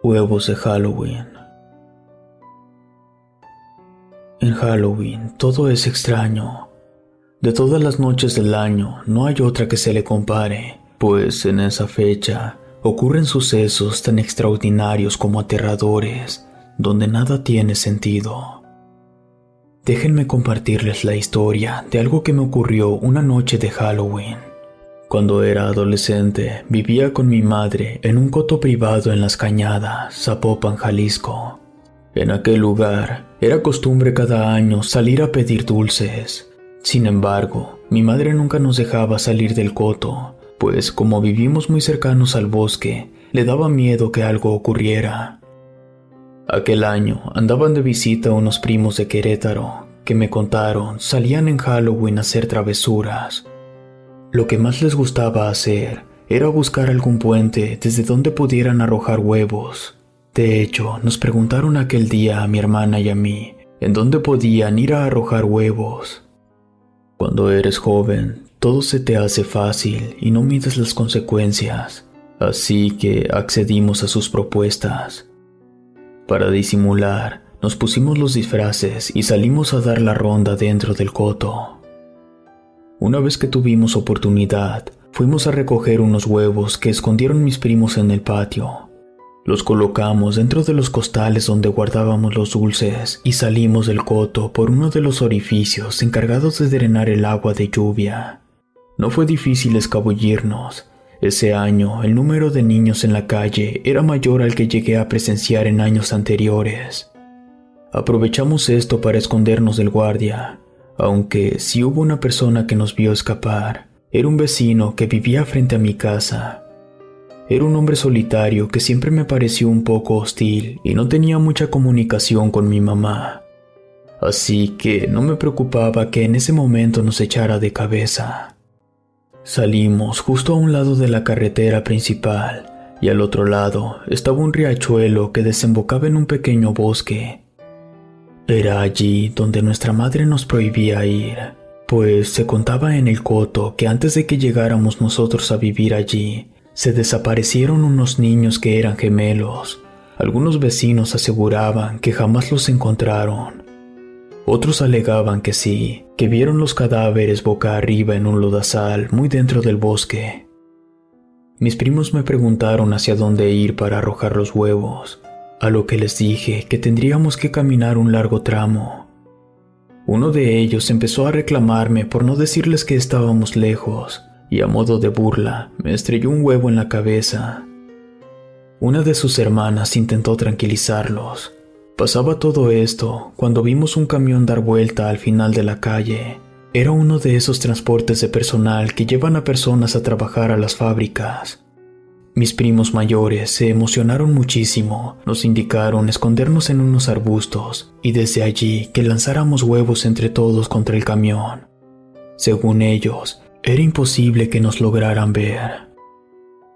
Huevos de Halloween. En Halloween todo es extraño. De todas las noches del año no hay otra que se le compare, pues en esa fecha ocurren sucesos tan extraordinarios como aterradores, donde nada tiene sentido. Déjenme compartirles la historia de algo que me ocurrió una noche de Halloween. Cuando era adolescente, vivía con mi madre en un coto privado en Las Cañadas, Zapopan, Jalisco. En aquel lugar, era costumbre cada año salir a pedir dulces. Sin embargo, mi madre nunca nos dejaba salir del coto, pues como vivimos muy cercanos al bosque, le daba miedo que algo ocurriera. Aquel año andaban de visita unos primos de Querétaro, que me contaron salían en Halloween a hacer travesuras. Lo que más les gustaba hacer era buscar algún puente desde donde pudieran arrojar huevos. De hecho, nos preguntaron aquel día a mi hermana y a mí en dónde podían ir a arrojar huevos. Cuando eres joven, todo se te hace fácil y no mides las consecuencias, así que accedimos a sus propuestas. Para disimular, nos pusimos los disfraces y salimos a dar la ronda dentro del coto. Una vez que tuvimos oportunidad, fuimos a recoger unos huevos que escondieron mis primos en el patio. Los colocamos dentro de los costales donde guardábamos los dulces y salimos del coto por uno de los orificios encargados de drenar el agua de lluvia. No fue difícil escabullirnos. Ese año, el número de niños en la calle era mayor al que llegué a presenciar en años anteriores. Aprovechamos esto para escondernos del guardia, aunque sí hubo una persona que nos vio escapar. Era un vecino que vivía frente a mi casa. Era un hombre solitario que siempre me pareció un poco hostil y no tenía mucha comunicación con mi mamá. Así que no me preocupaba que en ese momento nos echara de cabeza. Salimos justo a un lado de la carretera principal y al otro lado estaba un riachuelo que desembocaba en un pequeño bosque. Era allí donde nuestra madre nos prohibía ir, pues se contaba en el coto que antes de que llegáramos nosotros a vivir allí, se desaparecieron unos niños que eran gemelos. Algunos vecinos aseguraban que jamás los encontraron. Otros alegaban que sí, que vieron los cadáveres boca arriba en un lodazal muy dentro del bosque. Mis primos me preguntaron hacia dónde ir para arrojar los huevos, a lo que les dije que tendríamos que caminar un largo tramo. Uno de ellos empezó a reclamarme por no decirles que estábamos lejos, y a modo de burla me estrelló un huevo en la cabeza. Una de sus hermanas intentó tranquilizarlos. Pasaba todo esto cuando vimos un camión dar vuelta al final de la calle. Era uno de esos transportes de personal que llevan a personas a trabajar a las fábricas. Mis primos mayores se emocionaron muchísimo, nos indicaron escondernos en unos arbustos y desde allí que lanzáramos huevos entre todos contra el camión. Según ellos, era imposible que nos lograran ver.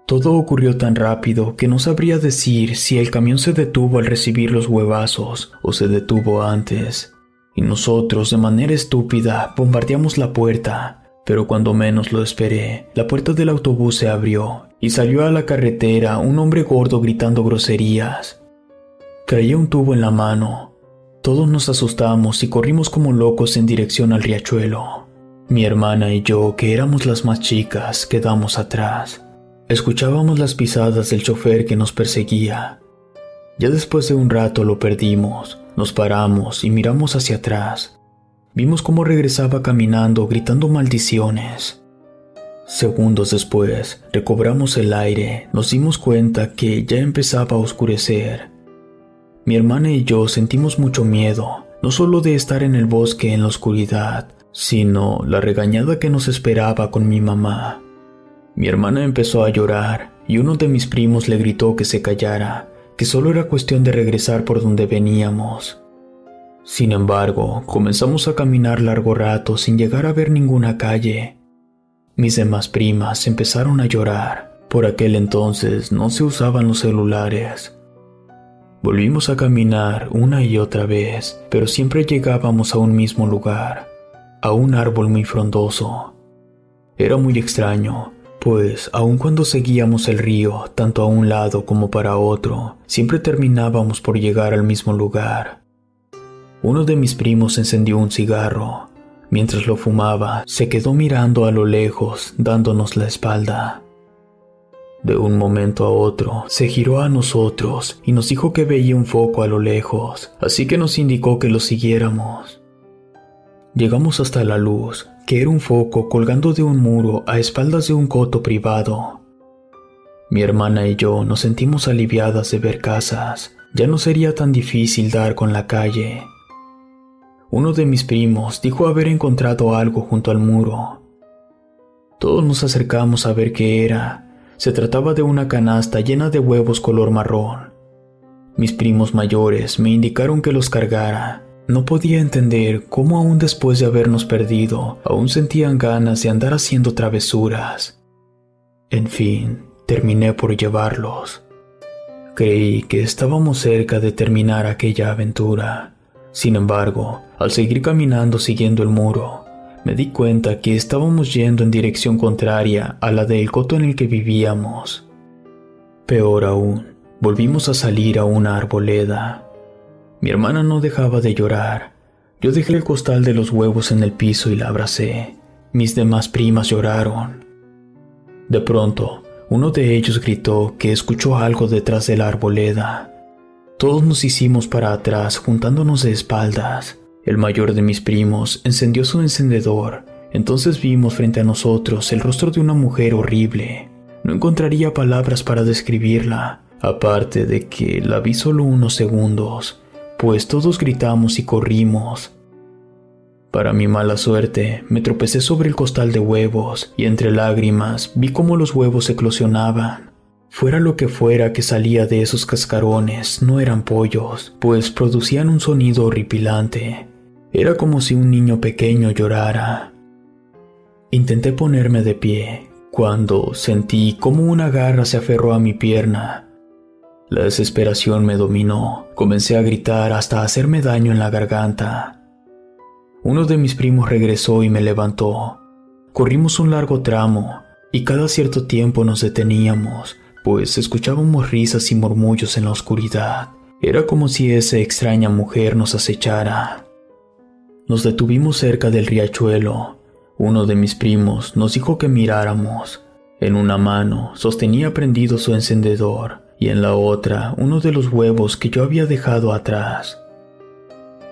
Todo ocurrió tan rápido que no sabría decir si el camión se detuvo al recibir los huevazos o se detuvo antes, y nosotros de manera estúpida bombardeamos la puerta. Pero cuando menos lo esperé, la puerta del autobús se abrió y salió a la carretera un hombre gordo gritando groserías. Traía un tubo en la mano. Todos nos asustamos y corrimos como locos en dirección al riachuelo. Mi hermana y yo, que éramos las más chicas, quedamos atrás. Escuchábamos las pisadas del chofer que nos perseguía. Ya después de un rato lo perdimos, nos paramos y miramos hacia atrás. Vimos cómo regresaba caminando, gritando maldiciones. Segundos después, recobramos el aire, nos dimos cuenta que ya empezaba a oscurecer. Mi hermana y yo sentimos mucho miedo, no solo de estar en el bosque en la oscuridad, sino la regañada que nos esperaba con mi mamá. Mi hermana empezó a llorar y uno de mis primos le gritó que se callara, que solo era cuestión de regresar por donde veníamos. Sin embargo, comenzamos a caminar largo rato sin llegar a ver ninguna calle. Mis demás primas empezaron a llorar. Por aquel entonces no se usaban los celulares. Volvimos a caminar una y otra vez, pero siempre llegábamos a un mismo lugar, a un árbol muy frondoso. Era muy extraño, pues aun cuando seguíamos el río, tanto a un lado como para otro, siempre terminábamos por llegar al mismo lugar. Uno de mis primos encendió un cigarro. Mientras lo fumaba, se quedó mirando a lo lejos, dándonos la espalda. De un momento a otro, se giró a nosotros y nos dijo que veía un foco a lo lejos, así que nos indicó que lo siguiéramos. Llegamos hasta la luz, que era un foco colgando de un muro a espaldas de un coto privado. Mi hermana y yo nos sentimos aliviadas de ver casas. Ya no sería tan difícil dar con la calle. Uno de mis primos dijo haber encontrado algo junto al muro. Todos nos acercamos a ver qué era. Se trataba de una canasta llena de huevos color marrón. Mis primos mayores me indicaron que los cargara. No podía entender cómo aún después de habernos perdido, aún sentían ganas de andar haciendo travesuras. En fin, terminé por llevarlos. Creí que estábamos cerca de terminar aquella aventura. Sin embargo, al seguir caminando siguiendo el muro, me di cuenta que estábamos yendo en dirección contraria a la del coto en el que vivíamos. Peor aún, volvimos a salir a una arboleda. Mi hermana no dejaba de llorar. Yo dejé el costal de los huevos en el piso y la abracé. Mis demás primas lloraron. De pronto, uno de ellos gritó que escuchó algo detrás de la arboleda. Todos nos hicimos para atrás, juntándonos de espaldas. El mayor de mis primos encendió su encendedor. Entonces vimos frente a nosotros el rostro de una mujer horrible. No encontraría palabras para describirla, aparte de que la vi solo unos segundos, pues todos gritamos y corrimos. Para mi mala suerte, me tropecé sobre el costal de huevos y entre lágrimas vi cómo los huevos eclosionaban. Fuera lo que fuera que salía de esos cascarones, no eran pollos, pues producían un sonido horripilante. Era como si un niño pequeño llorara. Intenté ponerme de pie, cuando sentí como una garra se aferró a mi pierna. La desesperación me dominó. Comencé a gritar hasta hacerme daño en la garganta. Uno de mis primos regresó y me levantó. Corrimos un largo tramo y cada cierto tiempo nos deteníamos, pues escuchábamos risas y murmullos en la oscuridad. Era como si esa extraña mujer nos acechara. Nos detuvimos cerca del riachuelo. Uno de mis primos nos dijo que miráramos. En una mano sostenía prendido su encendedor y en la otra uno de los huevos que yo había dejado atrás.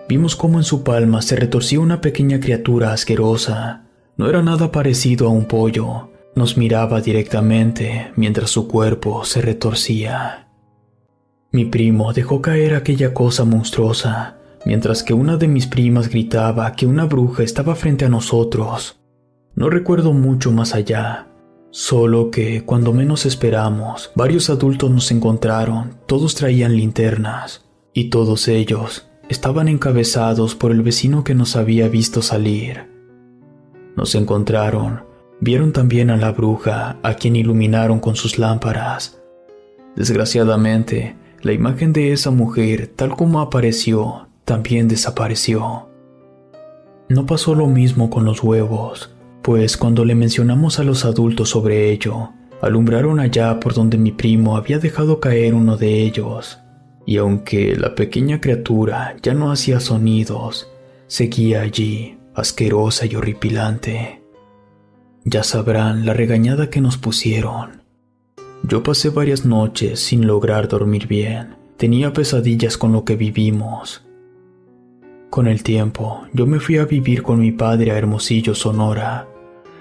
Vimos cómo en su palma se retorcía una pequeña criatura asquerosa. No era nada parecido a un pollo. Nos miraba directamente mientras su cuerpo se retorcía. Mi primo dejó caer aquella cosa monstruosa, mientras que una de mis primas gritaba que una bruja estaba frente a nosotros. No recuerdo mucho más allá. Solo que, cuando menos esperamos, varios adultos nos encontraron. Todos traían linternas, y todos ellos estaban encabezados por el vecino que nos había visto salir. Nos encontraron, vieron también a la bruja, a quien iluminaron con sus lámparas. Desgraciadamente, la imagen de esa mujer, tal como apareció, también desapareció. No pasó lo mismo con los huevos, pues cuando le mencionamos a los adultos sobre ello, alumbraron allá por donde mi primo había dejado caer uno de ellos, y aunque la pequeña criatura ya no hacía sonidos, seguía allí, asquerosa y horripilante. Ya sabrán la regañada que nos pusieron. Yo pasé varias noches sin lograr dormir bien. Tenía pesadillas con lo que vivimos. Con el tiempo, yo me fui a vivir con mi padre a Hermosillo, Sonora.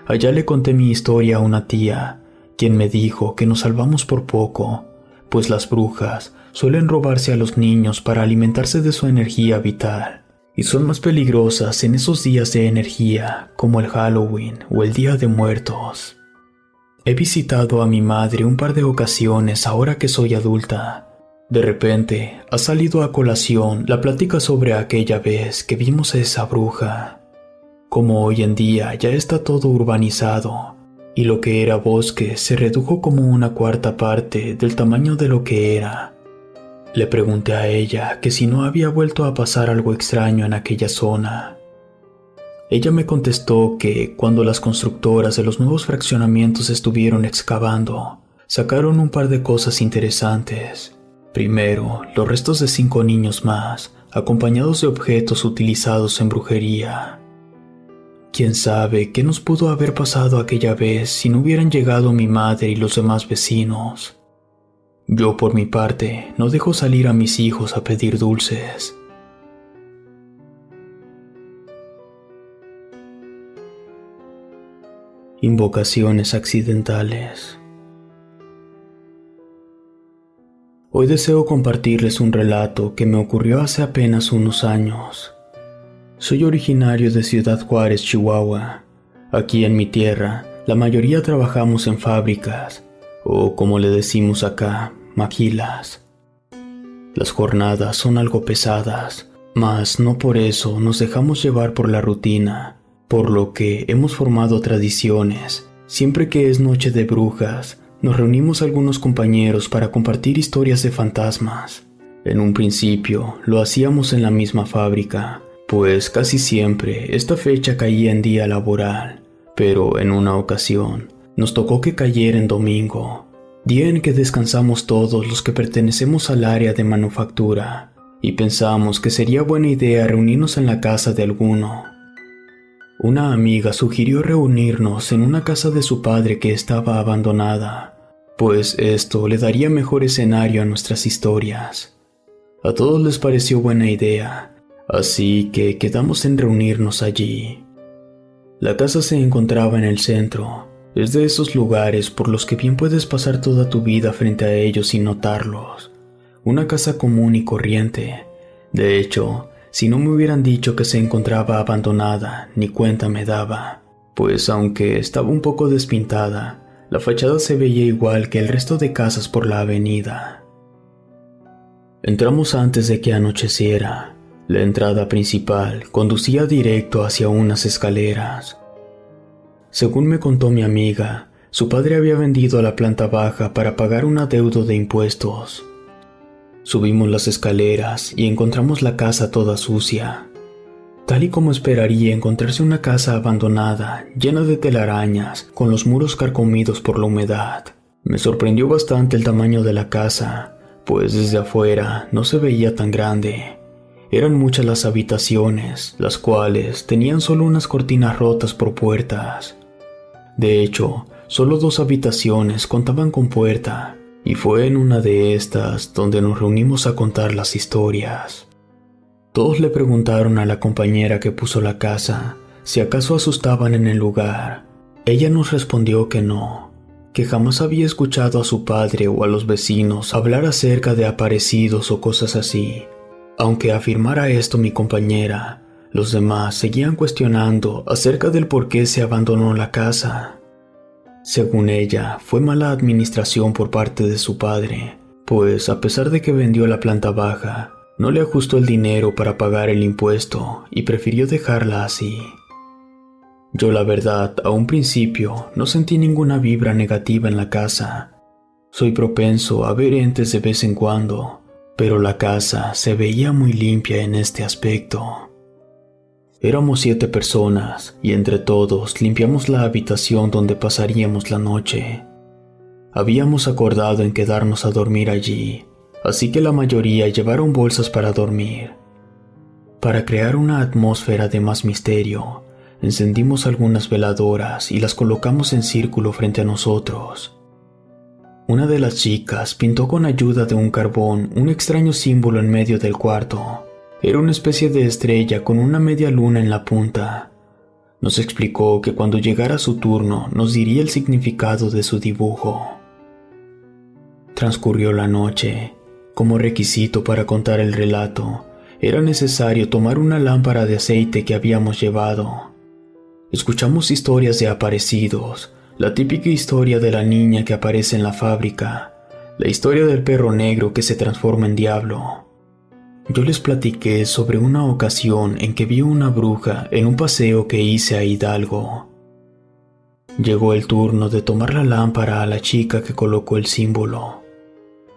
Allá le conté mi historia a una tía, quien me dijo que nos salvamos por poco, pues las brujas suelen robarse a los niños para alimentarse de su energía vital, y son más peligrosas en esos días de energía, como el Halloween o el Día de Muertos. He visitado a mi madre un par de ocasiones ahora que soy adulta. De repente, ha salido a colación la plática sobre aquella vez que vimos a esa bruja. Como hoy en día ya está todo urbanizado, y lo que era bosque se redujo como una cuarta parte del tamaño de lo que era. Le pregunté a ella que si no había vuelto a pasar algo extraño en aquella zona. Ella me contestó que cuando las constructoras de los nuevos fraccionamientos estuvieron excavando, sacaron un par de cosas interesantes. Primero, los restos de 5 niños más, acompañados de objetos utilizados en brujería. Quién sabe qué nos pudo haber pasado aquella vez si no hubieran llegado mi madre y los demás vecinos. Yo, por mi parte, no dejo salir a mis hijos a pedir dulces. Invocaciones accidentales. Hoy deseo compartirles un relato que me ocurrió hace apenas unos años. Soy originario de Ciudad Juárez, Chihuahua. Aquí en mi tierra, la mayoría trabajamos en fábricas, o como le decimos acá, maquilas. Las jornadas son algo pesadas, mas no por eso nos dejamos llevar por la rutina, por lo que hemos formado tradiciones. Siempre que es noche de brujas, nos reunimos algunos compañeros para compartir historias de fantasmas. En un principio lo hacíamos en la misma fábrica, pues casi siempre esta fecha caía en día laboral, pero en una ocasión nos tocó que cayera en domingo, día en que descansamos todos los que pertenecemos al área de manufactura, y pensamos que sería buena idea reunirnos en la casa de alguno. Una amiga sugirió reunirnos en una casa de su padre que estaba abandonada, pues esto le daría mejor escenario a nuestras historias. A todos les pareció buena idea, así que quedamos en reunirnos allí. La casa se encontraba en el centro. Es de esos lugares por los que bien puedes pasar toda tu vida frente a ellos sin notarlos. Una casa común y corriente. De hecho, si no me hubieran dicho que se encontraba abandonada, ni cuenta me daba, pues aunque estaba un poco despintada, la fachada se veía igual que el resto de casas por la avenida. Entramos antes de que anocheciera. La entrada principal conducía directo hacia unas escaleras. Según me contó mi amiga, su padre había vendido la planta baja para pagar un adeudo de impuestos. Subimos las escaleras y encontramos la casa toda sucia. Tal y como esperaría encontrarse una casa abandonada, llena de telarañas, con los muros carcomidos por la humedad. Me sorprendió bastante el tamaño de la casa, pues desde afuera no se veía tan grande. Eran muchas las habitaciones, las cuales tenían solo unas cortinas rotas por puertas. De hecho, solo 2 habitaciones contaban con puerta, y fue en una de estas donde nos reunimos a contar las historias. Todos le preguntaron a la compañera que puso la casa si acaso asustaban en el lugar. Ella nos respondió que no, que jamás había escuchado a su padre o a los vecinos hablar acerca de aparecidos o cosas así. Aunque afirmara esto mi compañera, los demás seguían cuestionando acerca del por qué se abandonó la casa. Según ella, fue mala administración por parte de su padre, pues a pesar de que vendió la planta baja, no le ajustó el dinero para pagar el impuesto y prefirió dejarla así. Yo la verdad, a un principio, no sentí ninguna vibra negativa en la casa. Soy propenso a ver entes de vez en cuando, pero la casa se veía muy limpia en este aspecto. Éramos 7 personas y entre todos limpiamos la habitación donde pasaríamos la noche. Habíamos acordado en quedarnos a dormir allí, así que la mayoría llevaron bolsas para dormir. Para crear una atmósfera de más misterio, encendimos algunas veladoras y las colocamos en círculo frente a nosotros. Una de las chicas pintó con ayuda de un carbón un extraño símbolo en medio del cuarto. Era una especie de estrella con una media luna en la punta. Nos explicó que cuando llegara su turno nos diría el significado de su dibujo. Transcurrió la noche. Como requisito para contar el relato, era necesario tomar una lámpara de aceite que habíamos llevado. Escuchamos historias de aparecidos, la típica historia de la niña que aparece en la fábrica, la historia del perro negro que se transforma en diablo. Yo les platiqué sobre una ocasión en que vi una bruja en un paseo que hice a Hidalgo. Llegó el turno de tomar la lámpara a la chica que colocó el símbolo.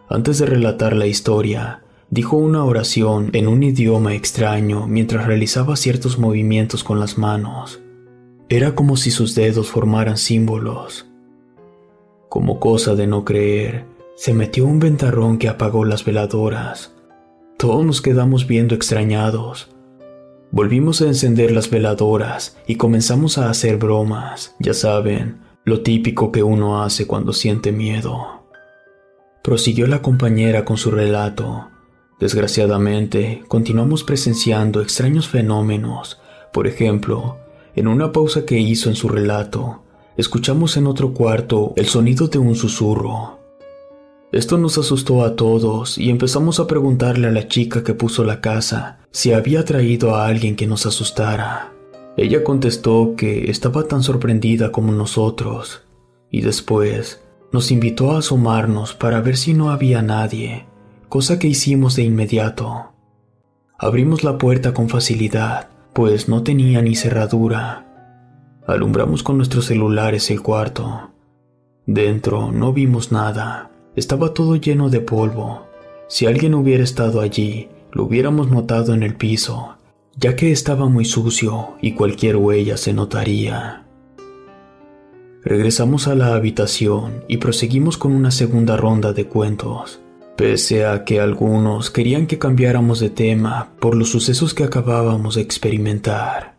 Antes de relatar la historia, Dijo una oración en un idioma extraño mientras realizaba ciertos movimientos con las manos. Era como si sus dedos formaran símbolos. Como cosa de no creer, se metió un ventarrón que apagó las veladoras. Todos nos quedamos viendo extrañados. Volvimos a encender las veladoras y comenzamos a hacer bromas, ya saben, lo típico que uno hace cuando siente miedo. Prosiguió la compañera con su relato. Desgraciadamente, continuamos presenciando extraños fenómenos. Por ejemplo, en una pausa que hizo en su relato, escuchamos en otro cuarto el sonido de un susurro. Esto nos asustó a todos y empezamos a preguntarle a la chica que puso la casa si había traído a alguien que nos asustara. Ella contestó que estaba tan sorprendida como nosotros y después nos invitó a asomarnos para ver si no había nadie, cosa que hicimos de inmediato. Abrimos la puerta con facilidad, pues no tenía ni cerradura. Alumbramos con nuestros celulares el cuarto. Dentro no vimos nada. Estaba todo lleno de polvo. Si alguien hubiera estado allí, lo hubiéramos notado en el piso, ya que estaba muy sucio y cualquier huella se notaría. Regresamos a la habitación y proseguimos con una segunda ronda de cuentos, pese a que algunos querían que cambiáramos de tema por los sucesos que acabábamos de experimentar.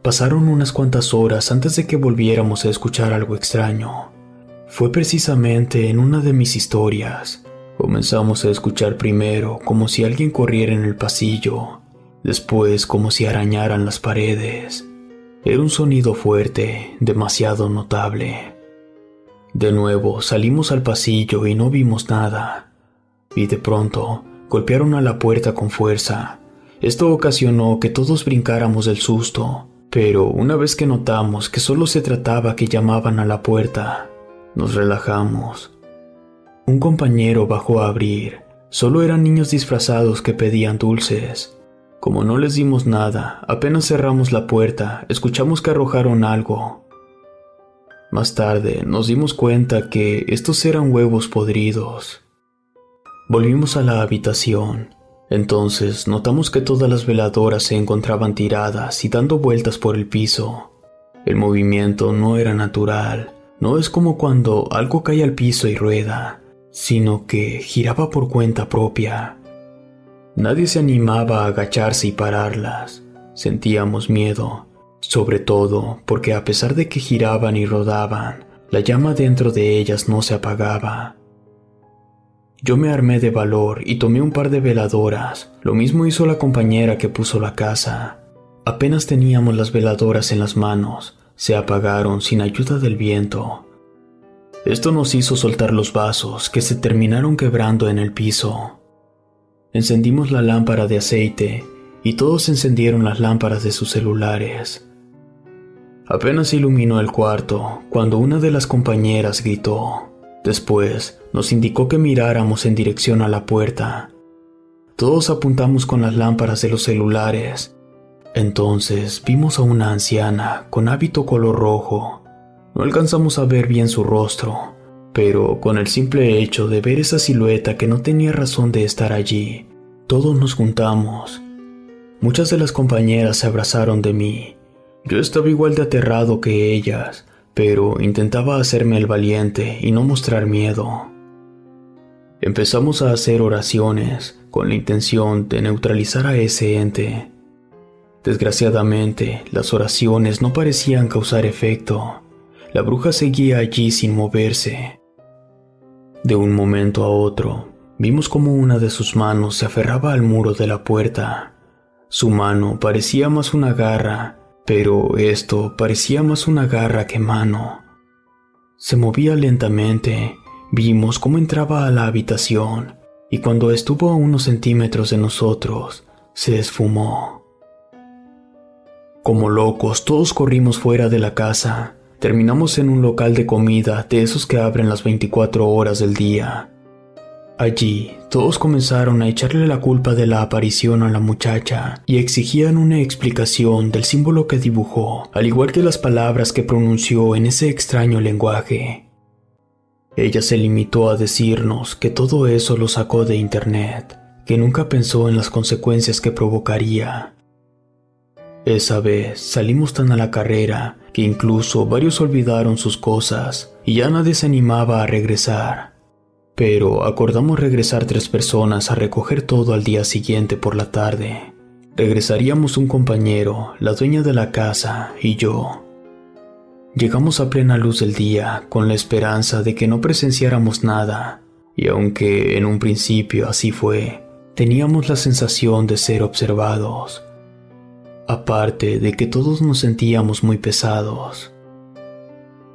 Pasaron unas cuantas horas antes de que volviéramos a escuchar algo extraño. Fue precisamente en una de mis historias. Comenzamos a escuchar primero como si alguien corriera en el pasillo, después como si arañaran las paredes. Era un sonido fuerte, demasiado notable. De nuevo salimos al pasillo y no vimos nada. Y de pronto golpearon a la puerta con fuerza. Esto ocasionó que todos brincáramos del susto, pero una vez que notamos que solo se trataba que llamaban a la puerta, nos relajamos. Un compañero bajó a abrir. Solo eran niños disfrazados que pedían dulces. Como no les dimos nada, apenas cerramos la puerta, escuchamos que arrojaron algo. Más tarde nos dimos cuenta que estos eran huevos podridos. Volvimos a la habitación. Entonces notamos que todas las veladoras se encontraban tiradas y dando vueltas por el piso. El movimiento no era natural. No es como cuando algo cae al piso y rueda, sino que giraba por cuenta propia. Nadie se animaba a agacharse y pararlas. Sentíamos miedo, sobre todo porque a pesar de que giraban y rodaban, la llama dentro de ellas no se apagaba. Yo me armé de valor y tomé un par de veladoras. Lo mismo hizo la compañera que puso la casa. Apenas teníamos las veladoras en las manos. Se apagaron sin ayuda del viento. Esto nos hizo soltar los vasos que se terminaron quebrando en el piso. Encendimos la lámpara de aceite y todos encendieron las lámparas de sus celulares. Apenas iluminó el cuarto cuando una de las compañeras gritó. Después nos indicó que miráramos en dirección a la puerta. Todos apuntamos con las lámparas de los celulares. Entonces vimos a una anciana con hábito color rojo. No alcanzamos a ver bien su rostro, pero con el simple hecho de ver esa silueta que no tenía razón de estar allí, todos nos juntamos. Muchas de las compañeras se abrazaron de mí. Yo estaba igual de aterrado que ellas, pero intentaba hacerme el valiente y no mostrar miedo. Empezamos a hacer oraciones con la intención de neutralizar a ese ente. Desgraciadamente, las oraciones no parecían causar efecto. La bruja seguía allí sin moverse. De un momento a otro, vimos como una de sus manos se aferraba al muro de la puerta. Su mano parecía más una garra, pero esto parecía más una garra que mano. Se movía lentamente. Vimos cómo entraba a la habitación y cuando estuvo a unos centímetros de nosotros, se esfumó. Como locos, todos corrimos fuera de la casa. Terminamos en un local de comida de esos que abren las 24 horas del día. Allí, todos comenzaron a echarle la culpa de la aparición a la muchacha y exigían una explicación del símbolo que dibujó, al igual que las palabras que pronunció en ese extraño lenguaje. Ella se limitó a decirnos que todo eso lo sacó de internet, que nunca pensó en las consecuencias que provocaría. Esa vez salimos tan a la carrera que incluso varios olvidaron sus cosas y ya nadie se animaba a regresar. Pero acordamos regresar 3 personas a recoger todo al día siguiente por la tarde. Regresaríamos un compañero, la dueña de la casa y yo. Llegamos a plena luz del día con la esperanza de que no presenciáramos nada, y aunque en un principio así fue, teníamos la sensación de ser observados. Aparte de que todos nos sentíamos muy pesados.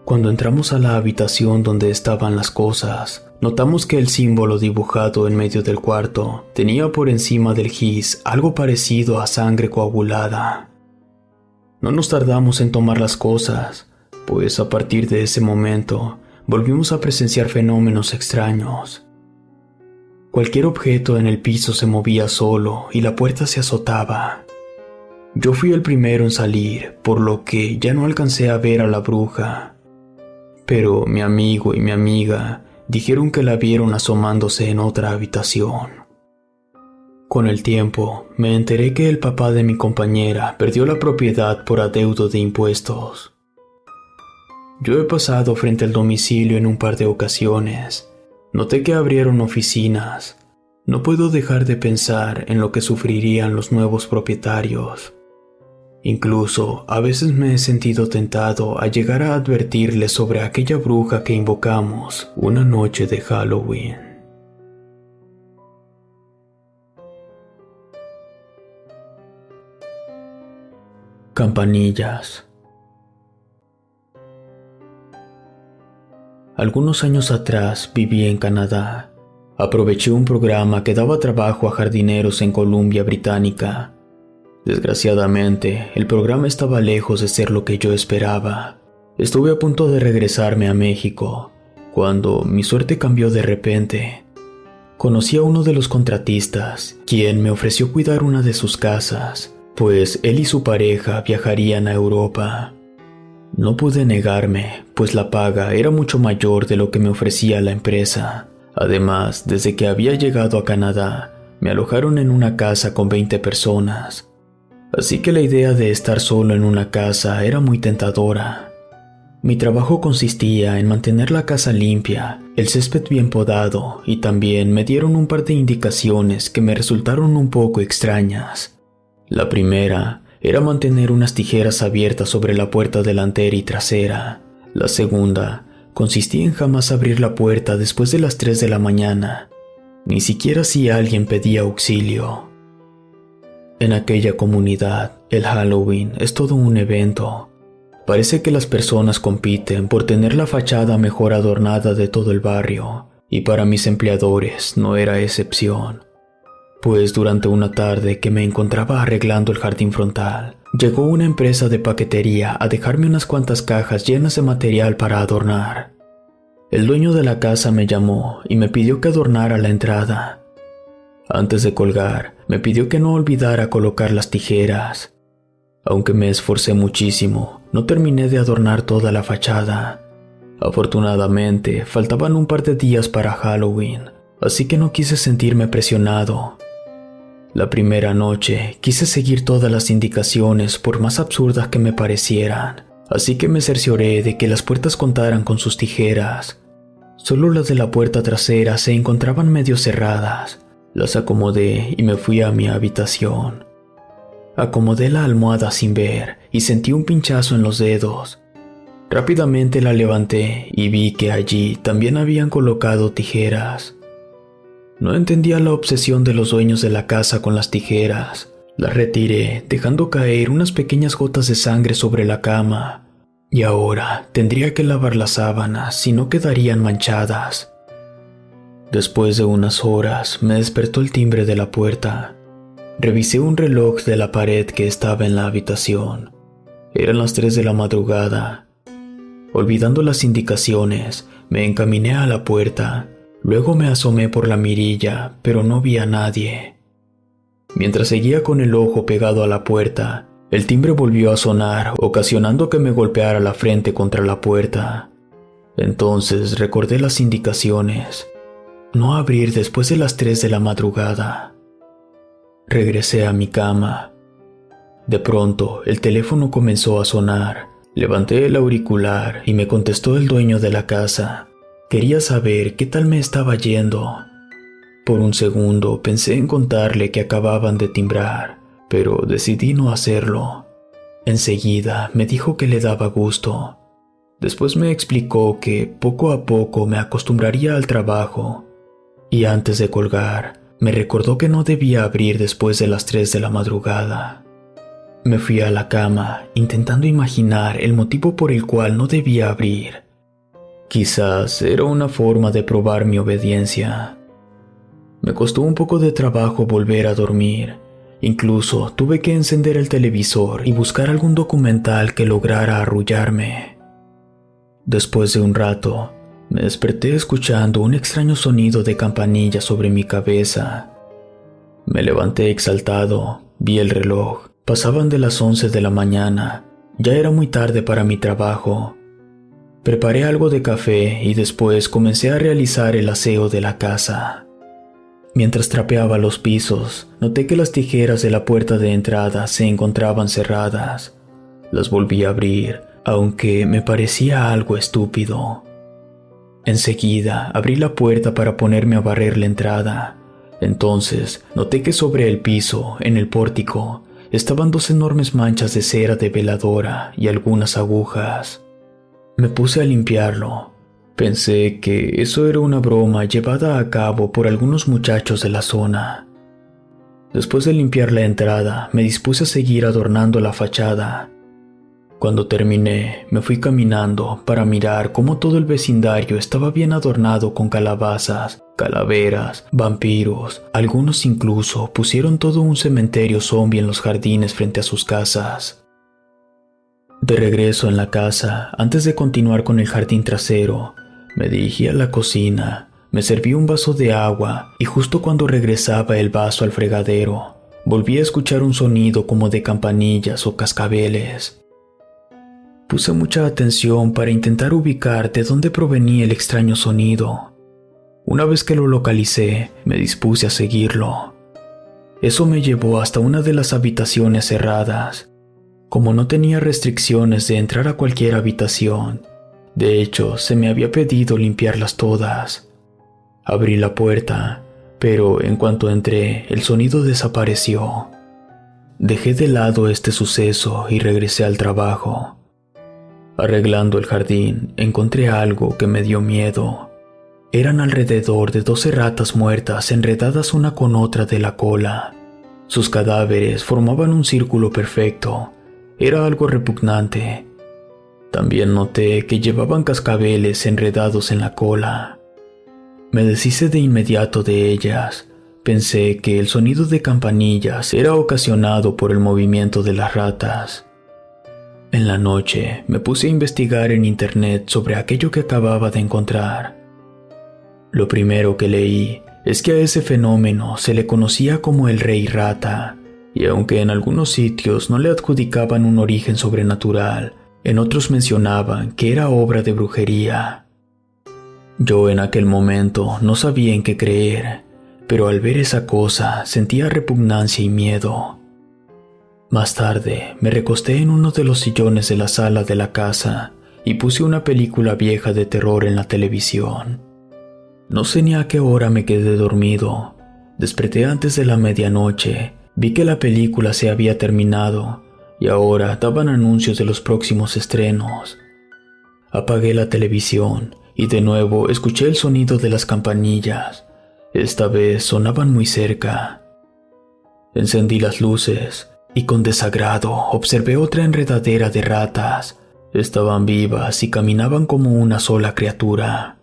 Cuando entramos a la habitación donde estaban las cosas, notamos que el símbolo dibujado en medio del cuarto tenía por encima del gis algo parecido a sangre coagulada. No nos tardamos en tomar las cosas, pues a partir de ese momento volvimos a presenciar fenómenos extraños. Cualquier objeto en el piso se movía solo y la puerta se azotaba. Yo fui el primero en salir, por lo que ya no alcancé a ver a la bruja. Pero mi amigo y mi amiga dijeron que la vieron asomándose en otra habitación. Con el tiempo, me enteré que el papá de mi compañera perdió la propiedad por adeudo de impuestos. Yo he pasado frente al domicilio en un par de ocasiones. Noté que abrieron oficinas. No puedo dejar de pensar en lo que sufrirían los nuevos propietarios. Incluso a veces me he sentido tentado a llegar a advertirles sobre aquella bruja que invocamos una noche de Halloween. Campanillas. Algunos años atrás viví en Canadá. Aproveché un programa que daba trabajo a jardineros en Columbia Británica. Desgraciadamente, el programa estaba lejos de ser lo que yo esperaba. Estuve a punto de regresarme a México, cuando mi suerte cambió de repente. Conocí a uno de los contratistas, quien me ofreció cuidar una de sus casas, pues él y su pareja viajarían a Europa. No pude negarme, pues la paga era mucho mayor de lo que me ofrecía la empresa. Además, desde que había llegado a Canadá, me alojaron en una casa con 20 personas. Así que la idea de estar solo en una casa era muy tentadora. Mi trabajo consistía en mantener la casa limpia, el césped bien podado, y también me dieron un par de indicaciones que me resultaron un poco extrañas. La primera era mantener unas tijeras abiertas sobre la puerta delantera y trasera. La segunda consistía en jamás abrir la puerta después de las 3 de la mañana, ni siquiera si alguien pedía auxilio. En aquella comunidad, el Halloween es todo un evento. Parece que las personas compiten por tener la fachada mejor adornada de todo el barrio, y para mis empleadores no era excepción. Pues durante una tarde que me encontraba arreglando el jardín frontal, llegó una empresa de paquetería a dejarme unas cuantas cajas llenas de material para adornar. El dueño de la casa me llamó y me pidió que adornara la entrada. Antes de colgar, me pidió que no olvidara colocar las tijeras. Aunque me esforcé muchísimo, no terminé de adornar toda la fachada. Afortunadamente, faltaban un par de días para Halloween, así que no quise sentirme presionado. La primera noche quise seguir todas las indicaciones por más absurdas que me parecieran, así que me cercioré de que las puertas contaran con sus tijeras. Solo las de la puerta trasera se encontraban medio cerradas. Las acomodé y me fui a mi habitación. Acomodé la almohada sin ver y sentí un pinchazo en los dedos. Rápidamente la levanté y vi que allí también habían colocado tijeras. No entendía la obsesión de los dueños de la casa con las tijeras. Las retiré, dejando caer unas pequeñas gotas de sangre sobre la cama. Y ahora tendría que lavar las sábanas, si no quedarían manchadas. Después de unas horas, me despertó el timbre de la puerta. Revisé un reloj de la pared que estaba en la habitación. Eran las 3 de la madrugada. Olvidando las indicaciones, me encaminé a la puerta. Luego me asomé por la mirilla, pero no vi a nadie. Mientras seguía con el ojo pegado a la puerta, el timbre volvió a sonar, ocasionando que me golpeara la frente contra la puerta. Entonces recordé las indicaciones. No abrir después de las 3 de la madrugada. Regresé a mi cama. De pronto, el teléfono comenzó a sonar. Levanté el auricular y me contestó el dueño de la casa. Quería saber qué tal me estaba yendo. Por un segundo pensé en contarle que acababan de timbrar, pero decidí no hacerlo. Enseguida me dijo que le daba gusto. Después me explicó que poco a poco me acostumbraría al trabajo. Y antes de colgar, me recordó que no debía abrir después de las 3 de la madrugada. Me fui a la cama, intentando imaginar el motivo por el cual no debía abrir. Quizás era una forma de probar mi obediencia. Me costó un poco de trabajo volver a dormir. Incluso tuve que encender el televisor y buscar algún documental que lograra arrullarme. Después de un rato, me desperté escuchando un extraño sonido de campanilla sobre mi cabeza. Me levanté exaltado, vi el reloj. Pasaban de las 11 de la mañana. Ya era muy tarde para mi trabajo. Preparé algo de café y después comencé a realizar el aseo de la casa. Mientras trapeaba los pisos, noté que las tijeras de la puerta de entrada se encontraban cerradas. Las volví a abrir, aunque me parecía algo estúpido. Enseguida abrí la puerta para ponerme a barrer la entrada. Entonces noté que sobre el piso, en el pórtico, estaban 2 enormes manchas de cera de veladora y algunas agujas. Me puse a limpiarlo. Pensé que eso era una broma llevada a cabo por algunos muchachos de la zona. Después de limpiar la entrada, me dispuse a seguir adornando la fachada. Cuando terminé, me fui caminando para mirar cómo todo el vecindario estaba bien adornado con calabazas, calaveras, vampiros. Algunos incluso pusieron todo un cementerio zombie en los jardines frente a sus casas. De regreso en la casa, antes de continuar con el jardín trasero, me dirigí a la cocina, me serví un vaso de agua y justo cuando regresaba el vaso al fregadero, volví a escuchar un sonido como de campanillas o cascabeles. Puse mucha atención para intentar ubicar de dónde provenía el extraño sonido. Una vez que lo localicé, me dispuse a seguirlo. Eso me llevó hasta una de las habitaciones cerradas. Como no tenía restricciones de entrar a cualquier habitación, de hecho, se me había pedido limpiarlas todas. Abrí la puerta, pero en cuanto entré, el sonido desapareció. Dejé de lado este suceso y regresé al trabajo. Arreglando el jardín, encontré algo que me dio miedo. Eran alrededor de 12 ratas muertas enredadas una con otra de la cola. Sus cadáveres formaban un círculo perfecto. Era algo repugnante. También noté que llevaban cascabeles enredados en la cola. Me deshice de inmediato de ellas. Pensé que el sonido de campanillas era ocasionado por el movimiento de las ratas. En la noche me puse a investigar en internet sobre aquello que acababa de encontrar. Lo primero que leí es que a ese fenómeno se le conocía como el Rey Rata, y aunque en algunos sitios no le adjudicaban un origen sobrenatural, en otros mencionaban que era obra de brujería. Yo en aquel momento no sabía en qué creer, pero al ver esa cosa sentía repugnancia y miedo. Más tarde me recosté en uno de los sillones de la sala de la casa y puse una película vieja de terror en la televisión. No sé ni a qué hora me quedé dormido. Desperté antes de la medianoche, vi que la película se había terminado y ahora daban anuncios de los próximos estrenos. Apagué la televisión y de nuevo escuché el sonido de las campanillas. Esta vez sonaban muy cerca. Encendí las luces y con desagrado observé otra enredadera de ratas. Estaban vivas y caminaban como una sola criatura.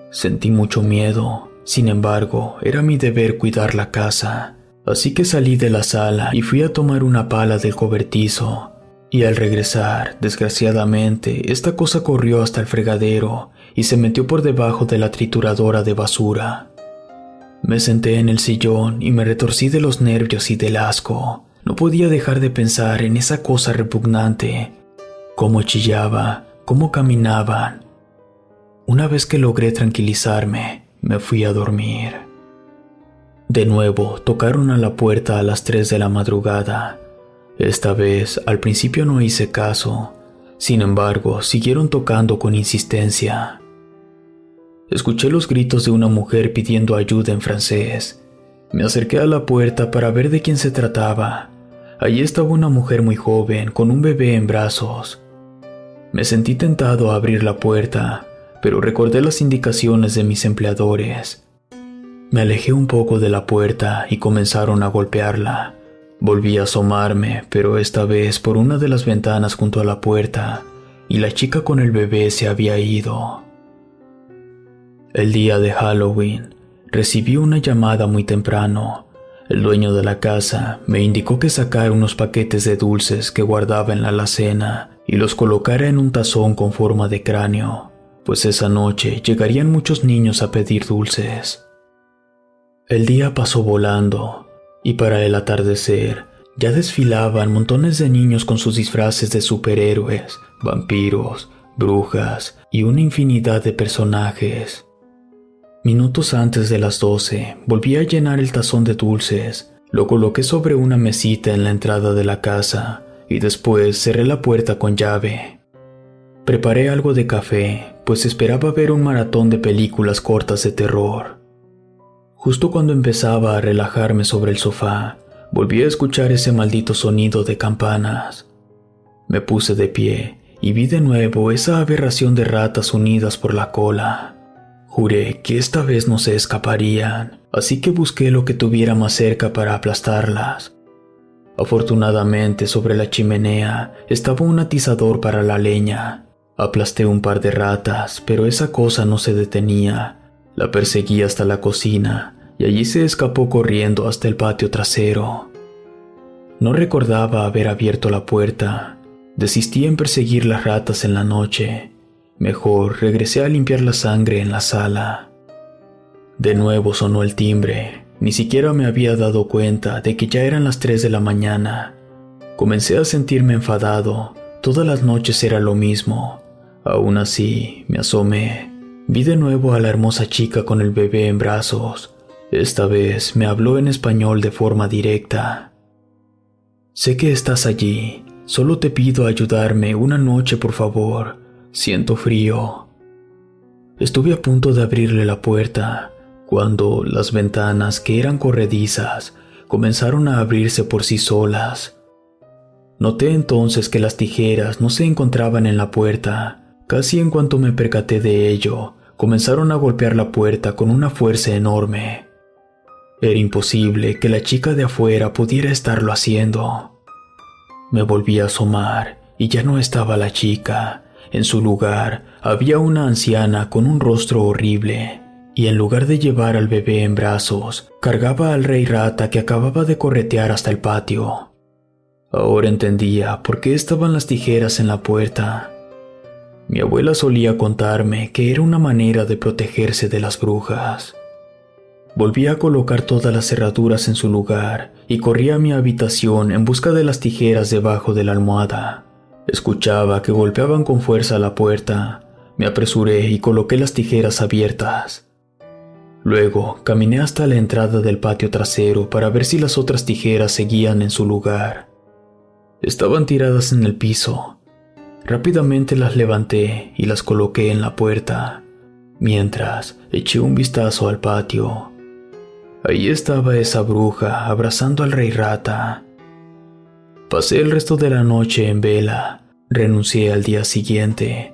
Sentí mucho miedo, sin embargo, era mi deber cuidar la casa, así que salí de la sala y fui a tomar una pala del cobertizo. Y al regresar, desgraciadamente, esta cosa corrió hasta el fregadero y se metió por debajo de la trituradora de basura. Me senté en el sillón y me retorcí de los nervios y del asco. No podía dejar de pensar en esa cosa repugnante. Cómo chillaba, cómo caminaban. Una vez que logré tranquilizarme, me fui a dormir. De nuevo tocaron a la puerta a las 3 de la madrugada. Esta vez al principio no hice caso, sin embargo siguieron tocando con insistencia. Escuché los gritos de una mujer pidiendo ayuda en francés. Me acerqué a la puerta para ver de quién se trataba. Allí estaba una mujer muy joven con un bebé en brazos. Me sentí tentado a abrir la puerta, pero recordé las indicaciones de mis empleadores. Me alejé un poco de la puerta y comenzaron a golpearla. Volví a asomarme, pero esta vez por una de las ventanas junto a la puerta, y la chica con el bebé se había ido. El día de Halloween, recibí una llamada muy temprano. El dueño de la casa me indicó que sacara unos paquetes de dulces que guardaba en la alacena y los colocara en un tazón con forma de cráneo, pues esa noche llegarían muchos niños a pedir dulces. El día pasó volando, y para el atardecer ya desfilaban montones de niños con sus disfraces de superhéroes, vampiros, brujas y una infinidad de personajes. Minutos antes de las 12, volví a llenar el tazón de dulces, lo coloqué sobre una mesita en la entrada de la casa y después cerré la puerta con llave. Preparé algo de café, pues esperaba ver un maratón de películas cortas de terror. Justo cuando empezaba a relajarme sobre el sofá, volví a escuchar ese maldito sonido de campanas. Me puse de pie y vi de nuevo esa aberración de ratas unidas por la cola. Juré que esta vez no se escaparían, así que busqué lo que tuviera más cerca para aplastarlas. Afortunadamente, sobre la chimenea estaba un atizador para la leña. Aplasté un par de ratas, pero esa cosa no se detenía. La perseguí hasta la cocina y allí se escapó corriendo hasta el patio trasero. No recordaba haber abierto la puerta. Desistí en perseguir las ratas en la noche. Mejor regresé a limpiar la sangre en la sala. De nuevo sonó el timbre. Ni siquiera me había dado cuenta de que ya eran las 3 de la mañana. Comencé a sentirme enfadado. Todas las noches era lo mismo. Aún así, me asomé. Vi de nuevo a la hermosa chica con el bebé en brazos. Esta vez me habló en español de forma directa. Sé que estás allí. Solo te pido ayudarme una noche, por favor. Siento frío. Estuve a punto de abrirle la puerta, cuando las ventanas, que eran corredizas, comenzaron a abrirse por sí solas. Noté entonces que las tijeras no se encontraban en la puerta. Casi en cuanto me percaté de ello, comenzaron a golpear la puerta con una fuerza enorme. Era imposible que la chica de afuera pudiera estarlo haciendo. Me volví a asomar y ya no estaba la chica. En su lugar había una anciana con un rostro horrible, y en lugar de llevar al bebé en brazos, cargaba al rey rata que acababa de corretear hasta el patio. Ahora entendía por qué estaban las tijeras en la puerta. Mi abuela solía contarme que era una manera de protegerse de las brujas. Volví a colocar todas las cerraduras en su lugar y corrí a mi habitación en busca de las tijeras debajo de la almohada. Escuchaba que golpeaban con fuerza a la puerta. Me apresuré y coloqué las tijeras abiertas. Luego caminé hasta la entrada del patio trasero para ver si las otras tijeras seguían en su lugar. Estaban tiradas en el piso. Rápidamente las levanté y las coloqué en la puerta, mientras eché un vistazo al patio. Ahí estaba esa bruja abrazando al rey rata. Pasé el resto de la noche en vela. Renuncié al día siguiente.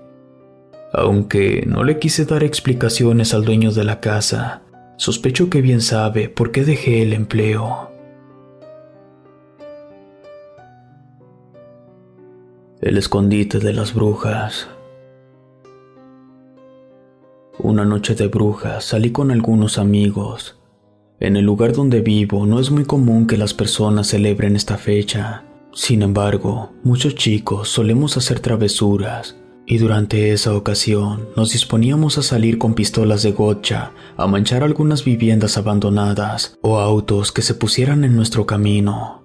Aunque no le quise dar explicaciones al dueño de la casa, sospecho que bien sabe por qué dejé el empleo. El escondite de las brujas. Una noche de brujas salí con algunos amigos. En el lugar donde vivo no es muy común que las personas celebren esta fecha. Sin embargo, muchos chicos solemos hacer travesuras, y durante esa ocasión nos disponíamos a salir con pistolas de gotcha a manchar algunas viviendas abandonadas o autos que se pusieran en nuestro camino.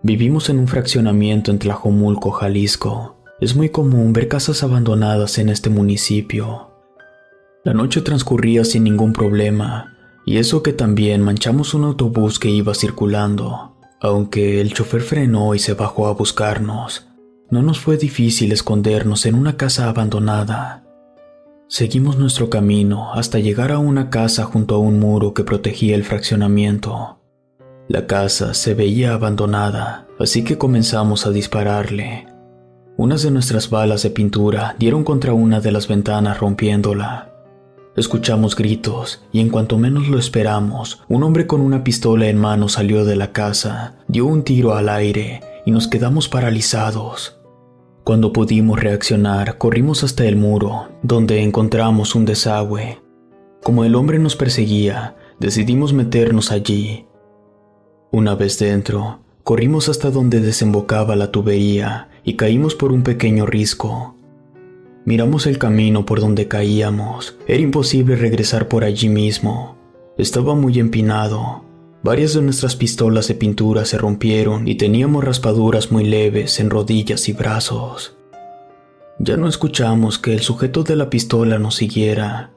Vivimos en un fraccionamiento en Tlajomulco, Jalisco. Es muy común ver casas abandonadas en este municipio. La noche transcurría sin ningún problema, Y eso que también manchamos un autobús que iba circulando. Aunque el chofer frenó y se bajó a buscarnos, no nos fue difícil escondernos en una casa abandonada. Seguimos nuestro camino hasta llegar a una casa junto a un muro que protegía el fraccionamiento. La casa se veía abandonada, así que comenzamos a dispararle. Unas de nuestras balas de pintura dieron contra una de las ventanas rompiéndola. Escuchamos gritos y en cuanto menos lo esperamos, un hombre con una pistola en mano salió de la casa, dio un tiro al aire y nos quedamos paralizados. Cuando pudimos reaccionar, corrimos hasta el muro, donde encontramos un desagüe. Como el hombre nos perseguía, decidimos meternos allí. Una vez dentro, corrimos hasta donde desembocaba la tubería y caímos por un pequeño risco. Miramos el camino por donde caíamos. Era imposible regresar por allí mismo. Estaba muy empinado. Varias de nuestras pistolas de pintura se rompieron y teníamos raspaduras muy leves en rodillas y brazos. Ya no escuchamos que el sujeto de la pistola nos siguiera.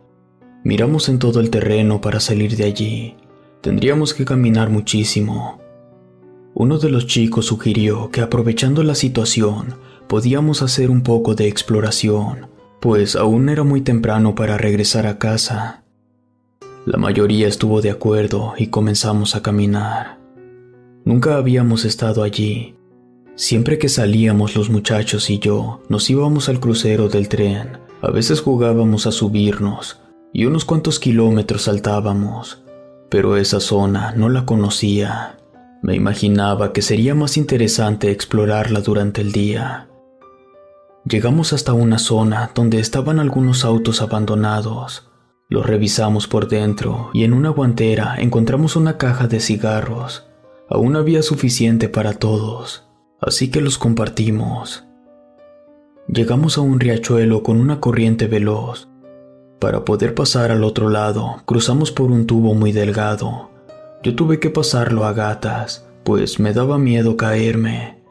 Miramos en todo el terreno para salir de allí. Tendríamos que caminar muchísimo. Uno de los chicos sugirió que aprovechando la situación, podíamos hacer un poco de exploración, pues aún era muy temprano para regresar a casa. La mayoría estuvo de acuerdo y comenzamos a caminar. Nunca habíamos estado allí. Siempre que salíamos los muchachos y yo, nos íbamos al crucero del tren. A veces jugábamos a subirnos y unos cuantos kilómetros saltábamos, pero esa zona no la conocía. Me imaginaba que sería más interesante explorarla durante el día. Llegamos hasta una zona donde estaban algunos autos abandonados. Los revisamos por dentro y en una guantera encontramos una caja de cigarros. Aún había suficiente para todos, así que los compartimos. Llegamos a un riachuelo con una corriente veloz. Para poder pasar al otro lado, cruzamos por un tubo muy delgado. Yo tuve que pasarlo a gatas, pues me daba miedo caerme.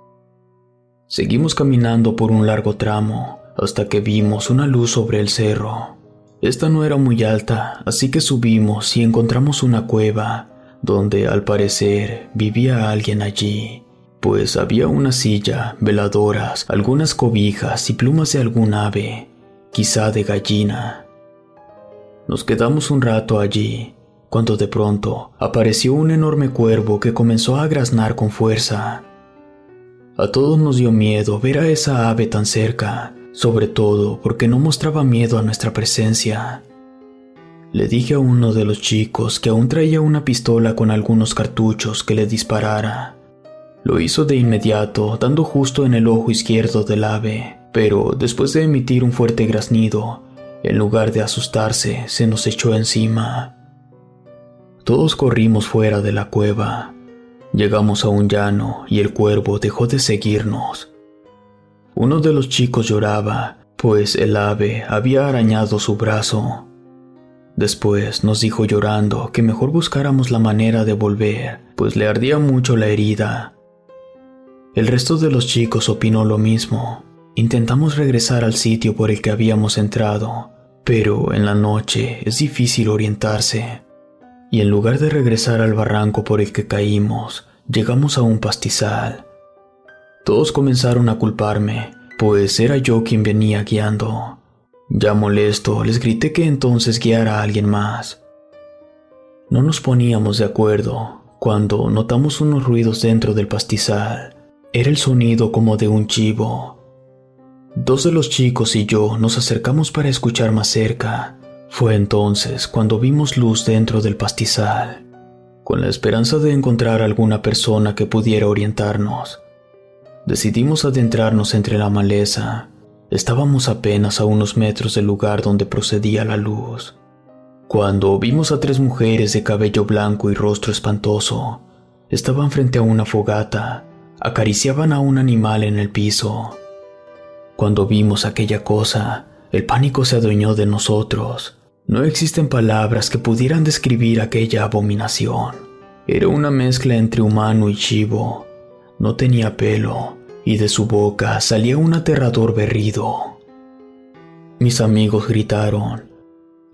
Seguimos caminando por un largo tramo, hasta que vimos una luz sobre el cerro. Esta no era muy alta, así que subimos y encontramos una cueva, donde al parecer vivía alguien allí, pues había una silla, veladoras, algunas cobijas y plumas de algún ave, quizá de gallina. Nos quedamos un rato allí, cuando de pronto apareció un enorme cuervo que comenzó a graznar con fuerza. A todos nos dio miedo ver a esa ave tan cerca, sobre todo porque no mostraba miedo a nuestra presencia. Le dije a uno de los chicos que aún traía una pistola con algunos cartuchos que le disparara. Lo hizo de inmediato, dando justo en el ojo izquierdo del ave, pero después de emitir un fuerte graznido, en lugar de asustarse, se nos echó encima. Todos corrimos fuera de la cueva. Llegamos a un llano y el cuervo dejó de seguirnos. Uno de los chicos lloraba, pues el ave había arañado su brazo. Después nos dijo llorando que mejor buscáramos la manera de volver, pues le ardía mucho la herida. El resto de los chicos opinó lo mismo. Intentamos regresar al sitio por el que habíamos entrado, pero en la noche es difícil orientarse. Y en lugar de regresar al barranco por el que caímos, llegamos a un pastizal. Todos comenzaron a culparme, pues era yo quien venía guiando. Ya molesto, les grité que entonces guiara a alguien más. No nos poníamos de acuerdo cuando notamos unos ruidos dentro del pastizal. Era el sonido como de un chivo. Dos de los chicos y yo nos acercamos para escuchar más cerca. Fue entonces cuando vimos luz dentro del pastizal, con la esperanza de encontrar alguna persona que pudiera orientarnos. Decidimos adentrarnos entre la maleza. Estábamos apenas a unos metros del lugar donde procedía la luz, cuando vimos a tres mujeres de cabello blanco y rostro espantoso. Estaban frente a una fogata, acariciaban a un animal en el piso. Cuando vimos aquella cosa, el pánico se adueñó de nosotros. No existen palabras que pudieran describir aquella abominación. Era una mezcla entre humano y chivo. No tenía pelo, y de su boca salía un aterrador berrido. Mis amigos gritaron: